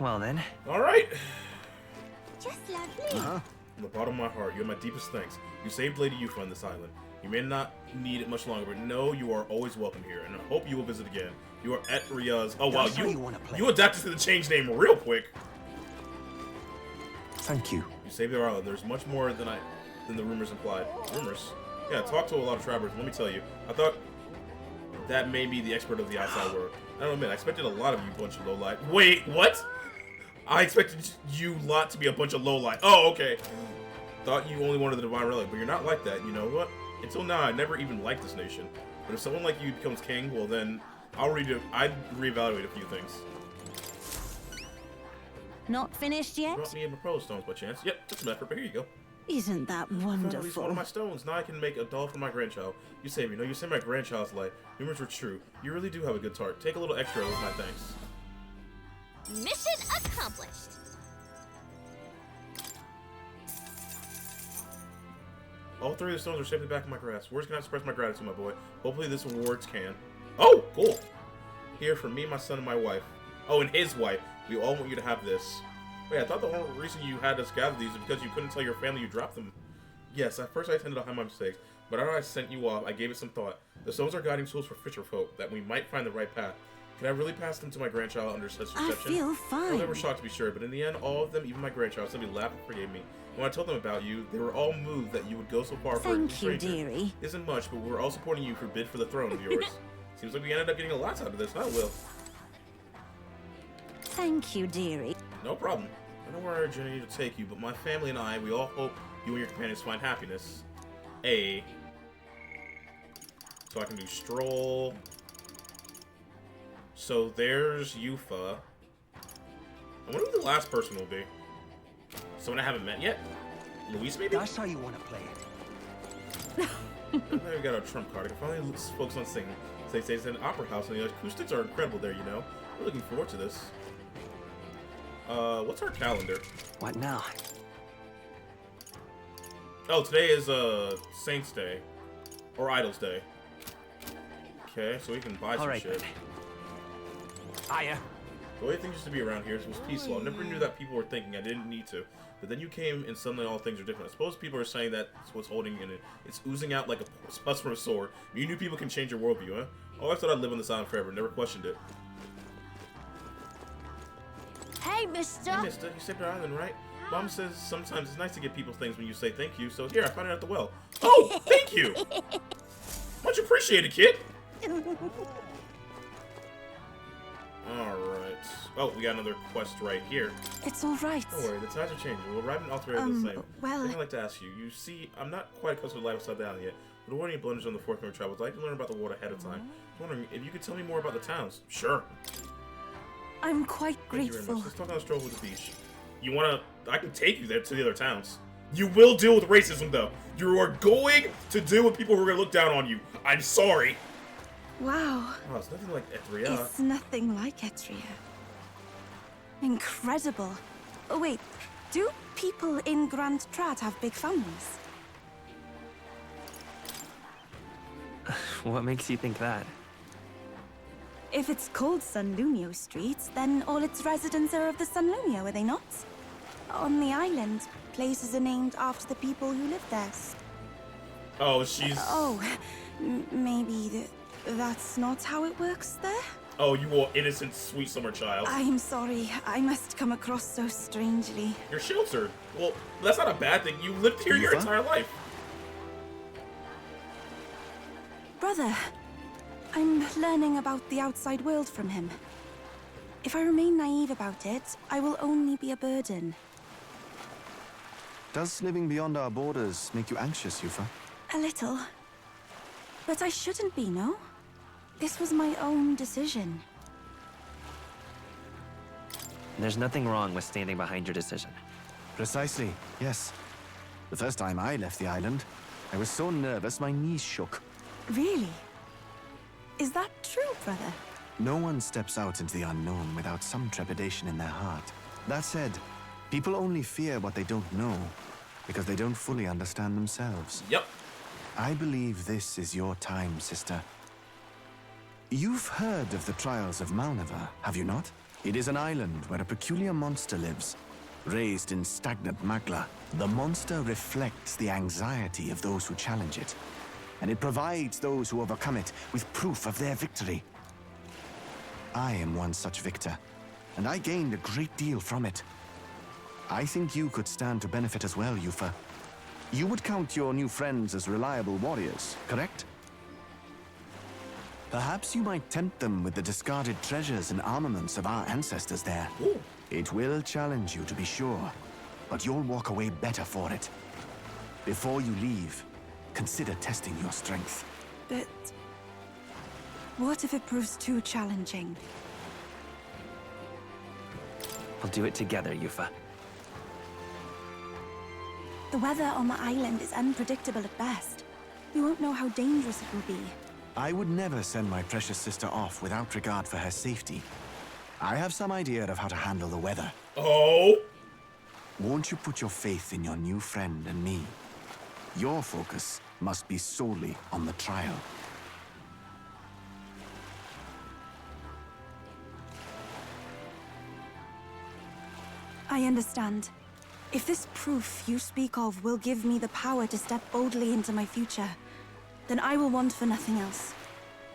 Well then. Alright. Just lovely. From the bottom of my heart, you have my deepest thanks. You saved Lady Yufa on this island. You may not need it much longer, but know you are always welcome here, and I hope you will visit again. You are at Ria's. Oh wow, you adapted to the change name real quick. Thank you. You saved our island. There's much more than the rumors implied. Rumors? Yeah, I talked to a lot of travelers. Let me tell you, I thought that may be the expert of the outside world. I don't admit, I expected a lot of you bunch of lowlife. Wait, what? I expected you lot to be a bunch of lowlife. Oh, okay. Thought you only wanted the divine relic, but you're not like that. You know what? Until now, I never even liked this nation. But if someone like you becomes king, well then, I'd reevaluate a few things. Not finished yet? You brought me in proposed stones by chance. Yep, took some effort, but here you go. Isn't that At least one wonderful? of my stones. Now I can make a doll for my grandchild. You saved me. No, you saved my grandchild's life. Rumors were true. You really do have a good heart. Take a little extra with my thanks. Mission accomplished. All three of the stones are safely back in my grasp. Words cannot express my gratitude, my boy. Hopefully this rewards can. Oh, cool. Here for me, my son, and my wife. Oh, and his wife. We all want you to have this. Wait, I thought the whole reason you had us gather these is because you couldn't tell your family you dropped them. Yes, at first I tended to hide my mistakes, but after I sent you off, I gave it some thought. The stones are guiding tools for fisher folk, that we might find the right path. Can I really pass them to my grandchild under such reception? I feel fine. Well, they were shocked to be sure, but in the end, all of them, even my grandchild, simply laughed and forgave me. When I told them about you, they were all moved that you would go so far for a Thank you, stranger. dearie. Isn't much, but we're all supporting you for bid for the throne of yours. Seems like we ended up getting a lot out of this, huh, Will? Thank you, dearie. No problem. I know where our journey will take you, but my family and I, we all hope you and your companions find happiness. So I can do stroll. So there's Yufa. I wonder who the last person will be. Someone I haven't met yet? Luis, maybe? That's how you want to play it. Now we got our trump card. I can finally focus on singing. They say it's an opera house, and the acoustics are incredible there, you know? We're looking forward to this. What's our calendar? What now? Oh, today is, Saints Day. Or Idol's Day. Okay, so we can buy some shit. Hiya. The way things used to be around here was peaceful. I never knew that people were thinking I didn't need to. But then you came and suddenly all things are different. I suppose people are saying that's what's holding in it. It's oozing out like a pus from a sword. You knew people can change your worldview, huh? Oh, I thought I'd live on this island forever. Never questioned it. Hey, mister. Hey, mister, you saved our island, right? Mom says sometimes it's nice to give people things when you say thank you. So here, I found it at the well. Oh, thank you! Much appreciated, kid! Alright. Oh, we got another quest right here. It's all right. Don't worry, the tides are changing. We'll arrive in Alterberry the same. well... Thing I'd like to ask you. You see, I'm not quite accustomed to life outside the island yet, but avoiding blunders on the forthcoming travels, I'd like to learn about the world ahead of time. I'm wondering if you could tell me more about the towns. Sure. I'm quite Thank you very grateful. much. Let's talk on a stroll with the beach. You wanna... I can take you there to the other towns. You will deal with racism, though. You are going to deal with people who are gonna look down on you. I'm sorry. Wow. Oh, it's nothing like Etria. It's nothing like Etria. Incredible. Oh, wait. Do people in Grand Trat have big families? What makes you think that? If it's called Sunlumio Street, then all its residents are of the Sunlumio, are they not? On the island, places are named after the people who live there. Oh, she's... Oh, maybe that's not how it works there? Oh, you all innocent, sweet summer child. I'm sorry. I must come across so strangely. You're sheltered. Well, that's not a bad thing. You lived here your entire life. Brother, I'm learning about the outside world from him. If I remain naive about it, I will only be a burden. Does living beyond our borders make you anxious, Yufa? A little. But I shouldn't be, no? This was my own decision. There's nothing wrong with standing behind your decision. Precisely, yes. The first time I left the island, I was so nervous my knees shook. Really? Is that true, brother? No one steps out into the unknown without some trepidation in their heart. That said, people only fear what they don't know because they don't fully understand themselves. Yep. I believe this is your time, sister. You've heard of the trials of Malnever, have you not? It is an island where a peculiar monster lives. Raised in stagnant magla, the monster reflects the anxiety of those who challenge it, and it provides those who overcome it with proof of their victory. I am one such victor, and I gained a great deal from it. I think you could stand to benefit as well, Yufa. You would count your new friends as reliable warriors, correct? Perhaps you might tempt them with the discarded treasures and armaments of our ancestors there. Ooh. It will challenge you, to be sure, but you'll walk away better for it. Before you leave, consider testing your strength. But what if it proves too challenging? We'll do it together, Yufa. The weather on the island is unpredictable at best. We won't know how dangerous it will be. I would never send my precious sister off without regard for her safety. I have some idea of how to handle the weather. Oh? Won't you put your faith in your new friend and me? Your focus must be solely on the trial. I understand. If this proof you speak of will give me the power to step boldly into my future, then I will want for nothing else.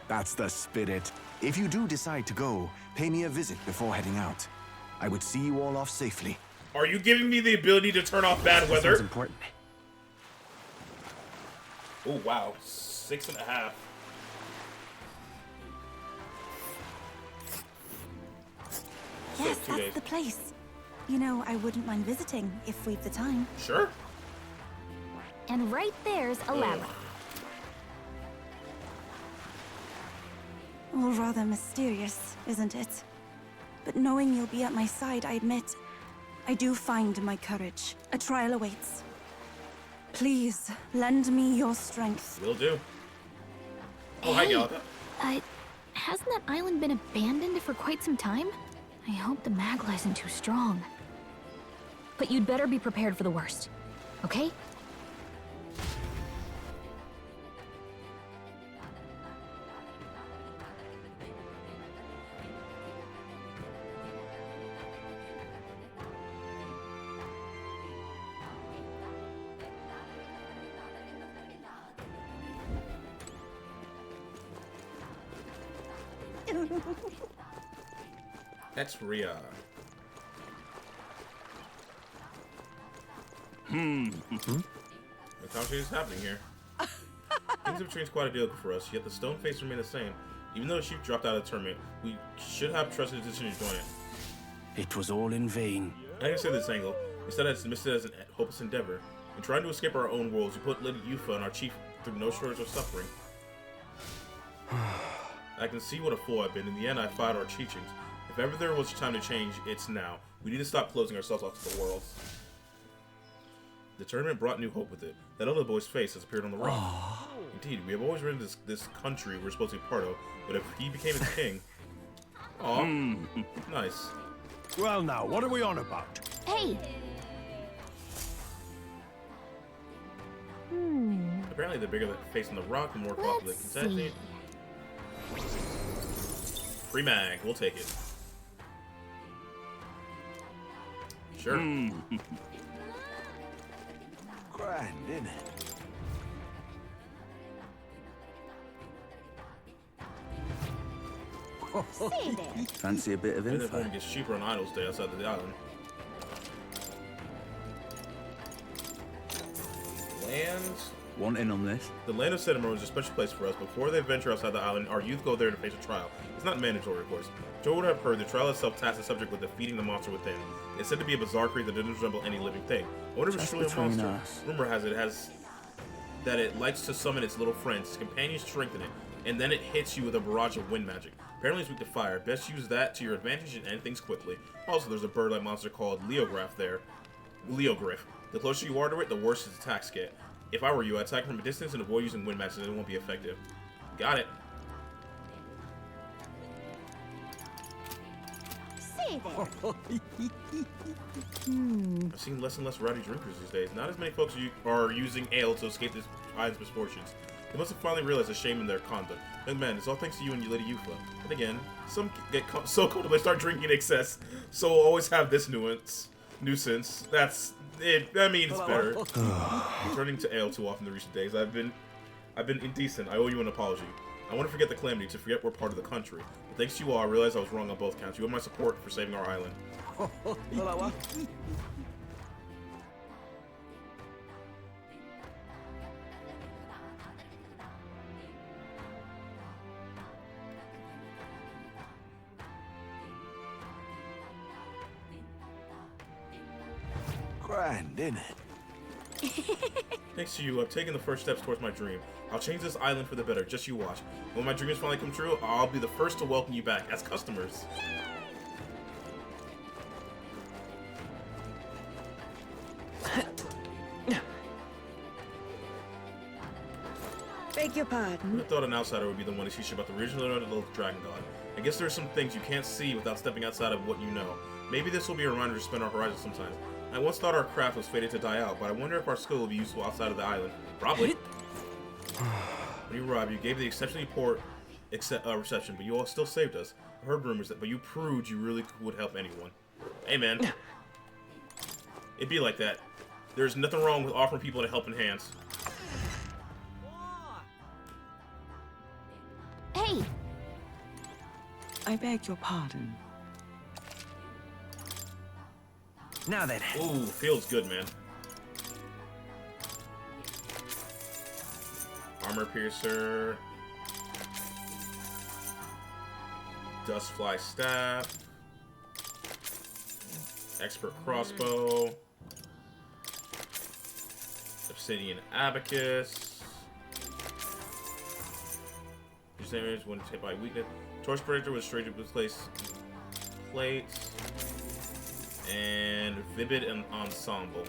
That's the spirit. If you do decide to go, pay me a visit before heading out. I would see you all off safely. Are you giving me the ability to turn off bad weather? That's important. Oh, wow. 6.5. Yes, that's the place. You know, I wouldn't mind visiting if we've the time. Sure. And right there's a ladder. All rather mysterious, isn't it? But knowing you'll be at my side, I admit, I do find my courage. A trial awaits. Please, lend me your strength. Will do. Oh, hi, Galga. Hasn't that island been abandoned for quite some time? I hope the magla isn't too strong. But you'd better be prepared for the worst, okay? That's Rhea. The conversation is happening here. Things have changed quite a deal for us, yet the stone face remains the same. Even though she dropped out of the tournament, we should have trusted the decision to join it. It was all in vain. I didn't say this angle. Instead, I dismissed it as a hopeless endeavor. In trying to escape our own worlds, we put Lady Yufa and our chief through no shortage of suffering. I can see what a fool I've been. In the end, I followed our teachings. If ever there was time to change, it's now. We need to stop closing ourselves off to the world. The tournament brought new hope with it. That other boy's face has appeared on the rock. Indeed, we have always ridden this country we're supposed to be part of, but if he became its king... Aw, nice. Well now, what are we on about? Hey! Apparently the bigger the face on the rock, the more popular the contestant. Free mag, we'll take it. Sure. Grand, innit? Say there. Fancy a bit of Maybe the info? phone gets cheaper on Idle's Day outside of the island. Land. Want in on this? The land of Cinema is a special place for us. Before they venture outside the island, our youth go there to face a trial. It's not mandatory, of course. Joe would have heard the trial itself tasks the subject with defeating the monster within. It's said to be a bizarre creature that doesn't resemble any living thing. I wonder if it's Just truly a between monster. us. Rumor has it that it likes to summon its little friends. Its companions strengthen it, and then it hits you with a barrage of wind magic. Apparently it's weak to fire. Best use that to your advantage and end things quickly. Also, there's a bird-like monster called Leogryph there. Leogryph. The closer you are to it, the worse its attacks get. If I were you, I'd attack from a distance and avoid using wind magic, so it won't be effective. Got it. Say there. I've seen less and less rowdy drinkers these days. Not as many folks are using ale to escape this island's misfortunes. They must have finally realized the shame in their conduct. Young man, it's all thanks to you and your Lady Euphla. And again, some get so comfortable they start drinking in excess, so we'll always have this nuisance. That's it. I mean, it's better. Returning to ale too often in recent days. I've been indecent. I owe you an apology. I want to forget the calamity, to forget we're part of the country. But thanks to you all, I realize I was wrong on both counts. You have my support for saving our island. Grand, innit? Thanks to you, I've taken the first steps towards my dream. I'll change this island for the better, just you watch. When my dreams finally come true, I'll be the first to welcome you back as customers. Beg your pardon? I thought an outsider would be the one to teach you about the original little dragon god. I guess there's some things you can't see without stepping outside of what you know. Maybe this will be a reminder to spin our horizons sometimes. I once thought our craft was fated to die out, but I wonder if our skill will be useful outside of the island. Probably. When you arrived, you gave the exceptionally poor reception, but you all still saved us. I heard rumors but you proved you really would help anyone. Hey, man. It'd be like that. There's nothing wrong with offering people a helping hands. Hey! I beg your pardon. Now then. Ooh, feels good, man. Armor piercer. Dustfly staff. Expert crossbow. Obsidian abacus. Your damage when hit by weakness. Torch projector with straight to place plates. And Vivid and Ensemble.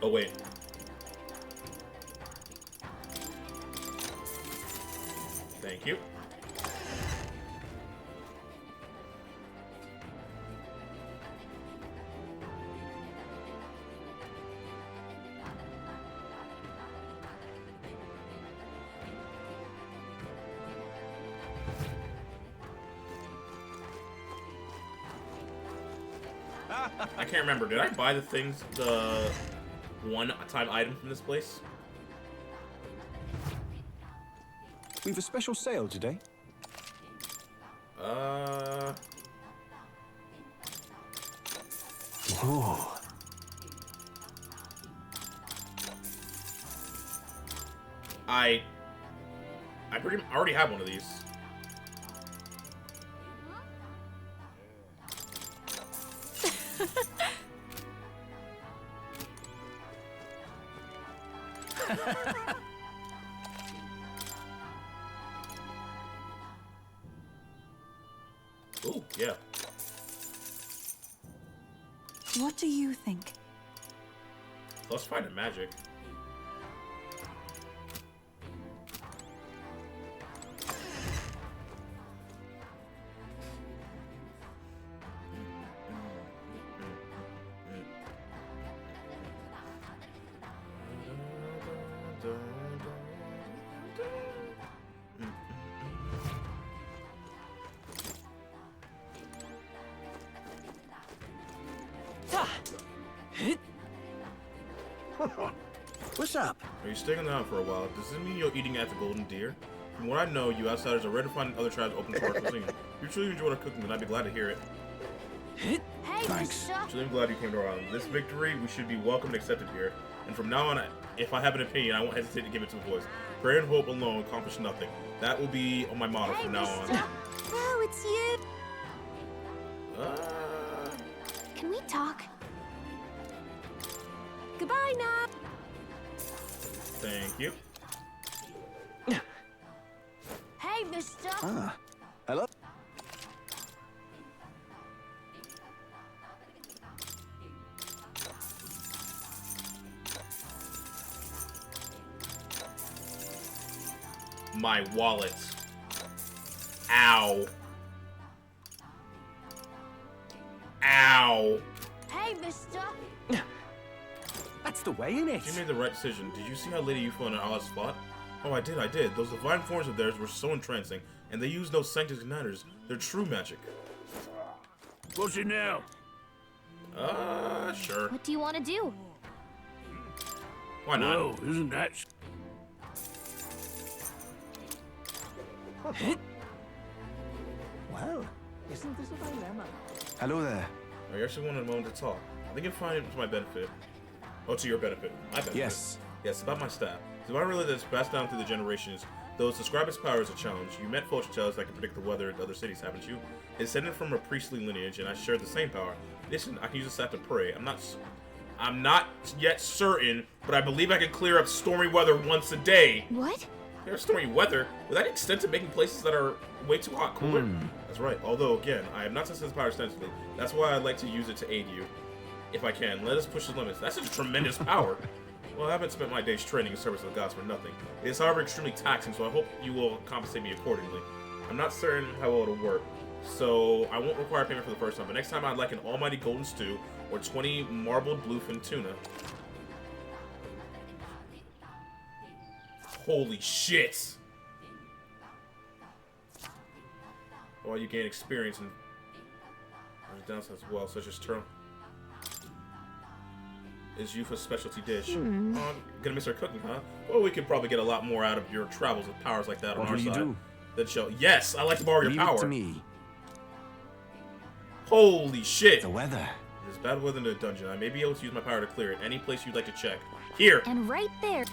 Oh, wait. Thank you. I can't remember. Did I buy the one-time item from this place? We've a special sale today. Ooh. I already have one of these. Ooh, yeah. What do you think? Let's find a magic. What's up? Are you sticking around for a while? Does this mean you're eating at the Golden Deer? From what I know, you outsiders are ready to find other tribes open to our cuisine. If you truly enjoy our cooking, then I'd be glad to hear it. Hey, Thanks. mister. Truly glad you came to our island. This victory, we should be welcomed and accepted here. And from now on, if I have an opinion, I won't hesitate to give it to the voice. Prayer and hope alone accomplish nothing. That will be my motto from now on. Oh, it's you. Can we talk? Goodbye now. Thank you. Hey, mister. Ah, hello? My wallet. Ow. Ow. Hey, mister. That's the way, innit? You made the right decision. Did you see how Lady Yuffie on Allah's spot? Oh, I did. Those divine forms of theirs were so entrancing, and they use no sanctus igniters. They're true magic. What's it now? Sure. What do you want to do? Why not? No, isn't that... Well, isn't this a dilemma? Hello there. I actually wanted a moment to talk. I think you'll find it to my benefit. Oh, to your benefit. My benefit. Yes. Yes, about my staff. So I realized that it's passed down through the generations. Though it's described its power as a challenge, you met fortune tellers that can predict the weather in other cities, haven't you? It's descended from a priestly lineage, and I share the same power. Listen, I can use this staff to pray. I'm not yet certain, but I believe I can clear up stormy weather once a day. What? There's stormy weather. Will that extend to making places that are way too hot cooler? That's right. Although, again, I have not tested this power extensively. That's why I'd like to use it to aid you. If I can, let us push the limits. That's a tremendous power. Well, I haven't spent my days training in service of the gods for nothing. It is, however, extremely taxing, so I hope you will compensate me accordingly. I'm not certain how well it'll work, so I won't require payment for the first time, but next time I'd like an almighty golden stew or 20 marbled bluefin tuna. Holy shit! Well, you gain experience and there's downsides as well, such as turtle. Is Yuffie's specialty dish. Oh, gonna miss her cooking, huh? Well, we could probably get a lot more out of your travels with powers like that on our side. Then she'll. Yes, I like to borrow your power. Leave it to me. Holy shit! The weather. There's bad weather in the dungeon. I may be able to use my power to clear it. Any place you'd like to check. Here. And right there.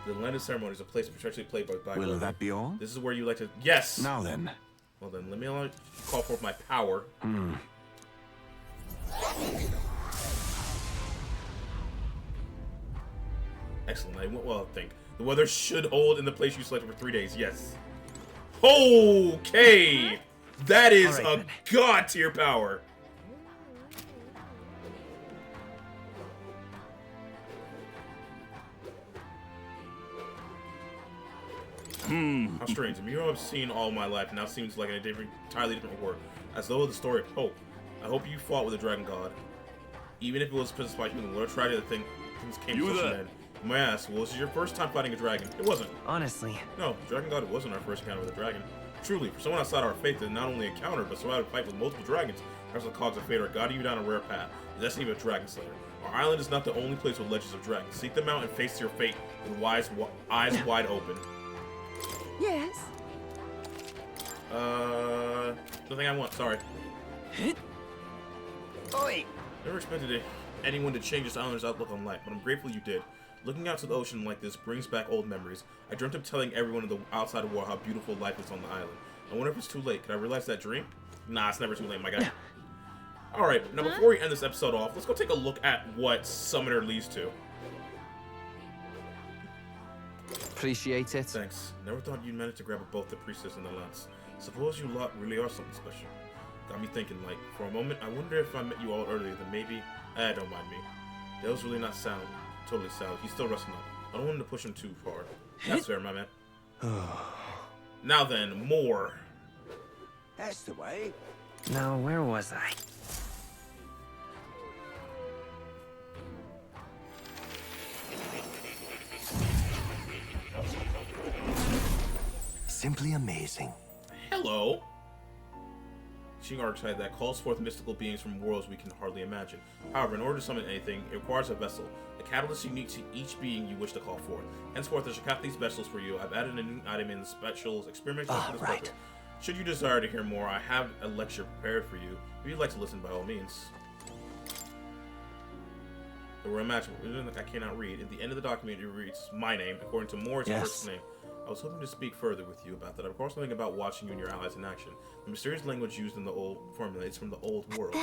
The landing ceremony is a place potentially played by. Will that be all? This is where you like to. Yes. Now then. Well then, let me call forth my power. Excellent. I went well, I think. The weather should hold in the place you selected for 3 days. Yes. Okay. That is a god tier power. How strange. The mural I've seen all my life now seems like an entirely different work. As though the story of hope. I hope you fought with the dragon god. Even if it was possessed by human, what a tragedy that things came to such an end. You might ask, well, this is your first time fighting a dragon. It wasn't. Honestly. No, the dragon god wasn't our first encounter with a dragon. Truly, for someone outside our faith to not only encounter, but survive a fight with multiple dragons, that's the cogs of fate are guiding you down a rare path. The destiny of a dragon slayer. Our island is not the only place with legends of dragons. Seek them out and face your fate with eyes wide open. Yes. Nothing I want, sorry. Oi! Never expected anyone to change this island's outlook on life, but I'm grateful you did. Looking out to the ocean like this brings back old memories. I dreamt of telling everyone in the outside world how beautiful life is on the island. I wonder if it's too late. Could I realize that dream? Nah, it's never too late, my guy. Alright, now before we end this episode off, let's go take a look at what Summoner leads to. Appreciate it. Thanks. Never thought you'd manage to grab both the priestess and the lance. Suppose you lot really are something special. Got me thinking, like, for a moment, I wonder if I met you all earlier, then maybe... don't mind me. Dale's really not sound. Totally sound. He's still resting up. I don't want him to push him too far. That's fair, my man. Now then, more. That's the way. Now, where was I? Simply amazing. Hello. teaching archetype that calls forth mystical beings from worlds we can hardly imagine. However, in order to summon anything, it requires a vessel, a catalyst unique to each being you wish to call forth. Henceforth, I shall craft these vessels for you. I've added a new item in the specials experiment for this purpose. Should you desire to hear more, I have a lecture prepared for you. If you'd like to listen, by all means. The royal match. I cannot read. At the end of the document, it reads my name, according to Moore's first name. I was hoping to speak further with you about that. Of course, something about watching you and your allies in action. The mysterious language used in the old formula is from the old world.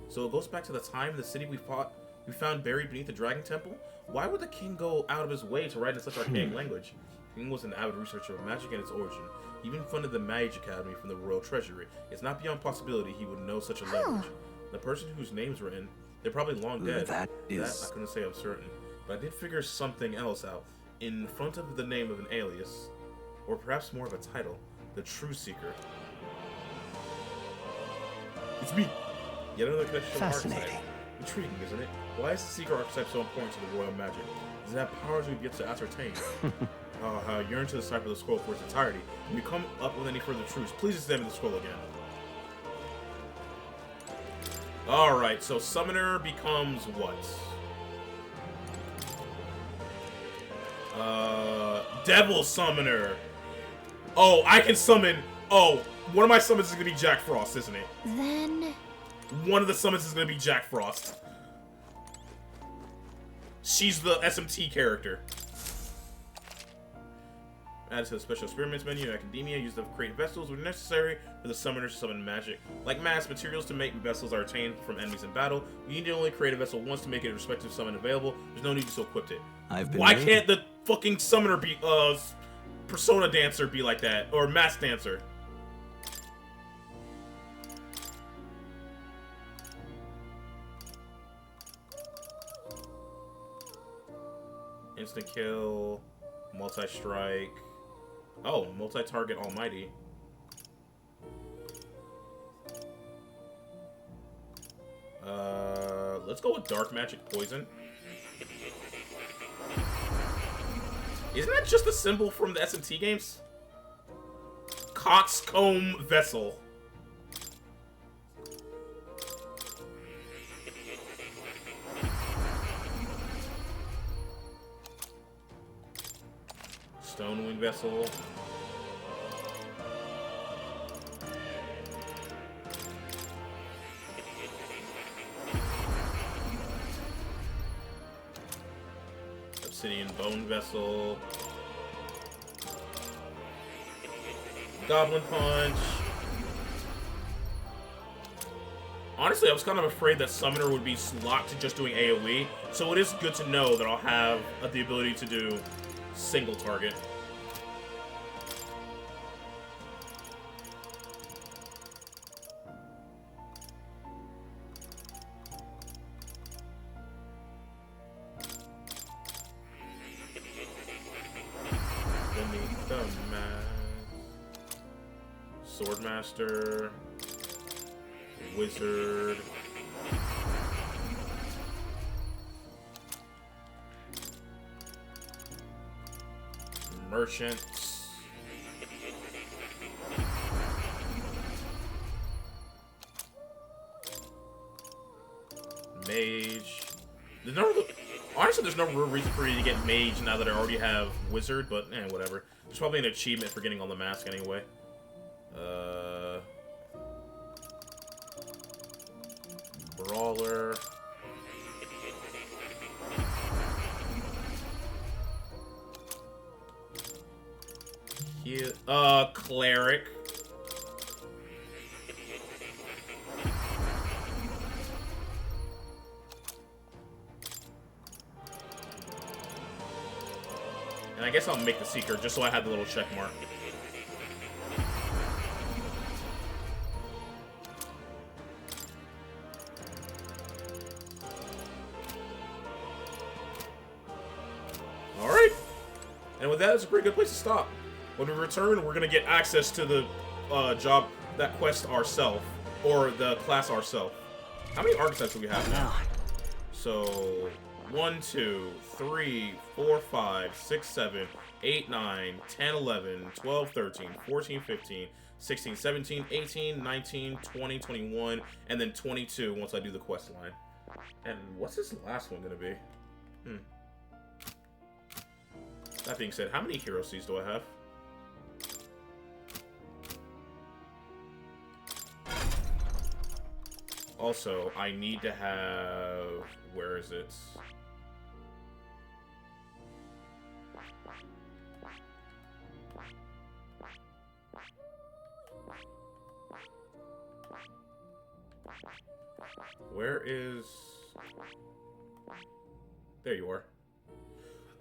So it goes back to the time in the city we found buried beneath the Dragon Temple. Why would the king go out of his way to write in such archaic language? The king was an avid researcher of magic and its origin. He even funded the Mage Academy from the royal treasury. It's not beyond possibility he would know such a language. The person whose name's written, they're probably long dead. That I couldn't say I'm certain. But I did figure something else out. In front of the name of an alias, or perhaps more of a title, the True Seeker. It's me! Yet another connection to archetype. Intriguing, isn't it? Why is the Seeker archetype so important to the royal magic? Does it have powers we've yet to ascertain? Oh, how I yearn to decipher the scroll for its entirety. When you come up with any further truths, please examine the scroll again. Alright, so Summoner becomes what? Devil Summoner. Oh, I can summon. Oh, one of my summons is gonna be Jack Frost, isn't it? Then one of the summons is gonna be Jack Frost. She's the SMT character. Add to the special experiments menu in Academia. Use them to create vessels when necessary for the summoners to summon magic. Like mass, materials to make vessels are obtained from enemies in battle. You need to only create a vessel once to make a respective summon available. There's no need to equip it. Why can't the fucking summoner be persona dancer be like that, or mass dancer? Instant kill, multi-strike. Oh, multi-target almighty. Let's go with dark magic poison. Isn't that just a symbol from the SMT games? Coxcomb Vessel. Stonewing Vessel. Obsidian Bone Vessel. Goblin Punch. Honestly, I was kind of afraid that Summoner would be locked to just doing AoE, so it is good to know that I'll have the ability to do single target. Beneath the mask. Swordmaster. Wizard. Merchant. Mage. Honestly, there's no real reason for you to get Mage now that I already have Wizard, but whatever. There's probably an achievement for getting on the mask anyway. Brawler. Cleric. And I guess I'll make the Seeker just so I had the little check mark. Alright. And with that, it's a pretty good place to stop. When we return, we're gonna get access to the that quest ourselves, or the class ourselves. How many archetypes do we have now? So 1, 2, 3, 4, 5, 6, 7, 8, 9, 10, 11, 12, 13, 14, 15, 16, 17, 18, 19, 20, 21, and then 22 once I do the quest line. And what's this last one gonna be? That being said, how many hero seeds do I have? Also, I need to have... Where is it? Where is... There you are.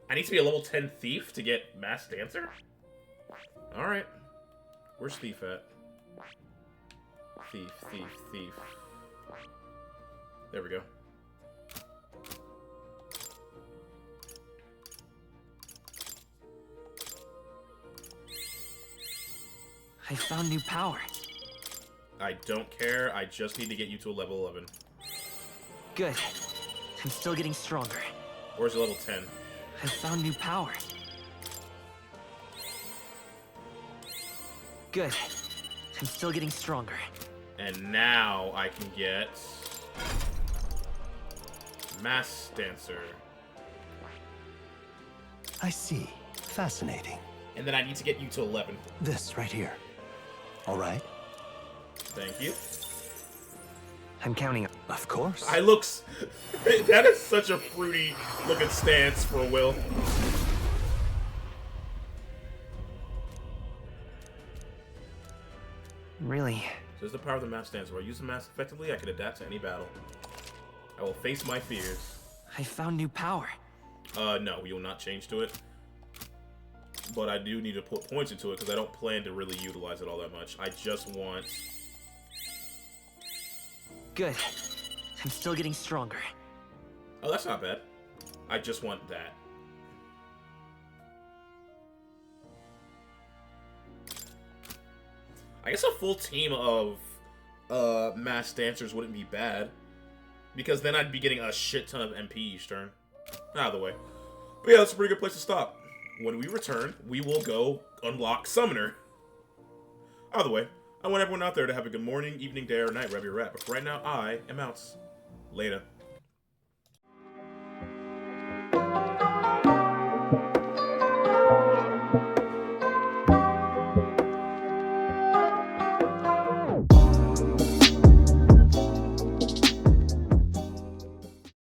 I need to be a level 10 thief to get Masked Dancer? Alright. Where's thief at? Thief, thief, thief. There we go. I found new power. I don't care. I just need to get you to a level 11. Good. I'm still getting stronger. Where's a level 10? I found new power. Good. I'm still getting stronger. And now I can get... Masked Dancer. I see. Fascinating. And then I need to get you to 11. This right here. All right? Thank you. I'm counting. Of course. I looks... That is such a fruity looking stance for Will. Really? So this is the power of the Masked Dancer. When I use the mask effectively, I can adapt to any battle. I will face my fears. I found new power. No, we will not change to it. But I do need to put points into it because I don't plan to really utilize it all that much. I just want... Good. I'm still getting stronger. Oh, that's not bad. I just want that. I guess a full team of Masked Dancers wouldn't be bad. Because then I'd be getting a shit ton of MP each turn. Out of the way. But yeah, that's a pretty good place to stop. When we return, we will go unlock Summoner. Out of the way. I want everyone out there to have a good morning, evening, day, or night, wherever you're at. But for right now, I am out. Later.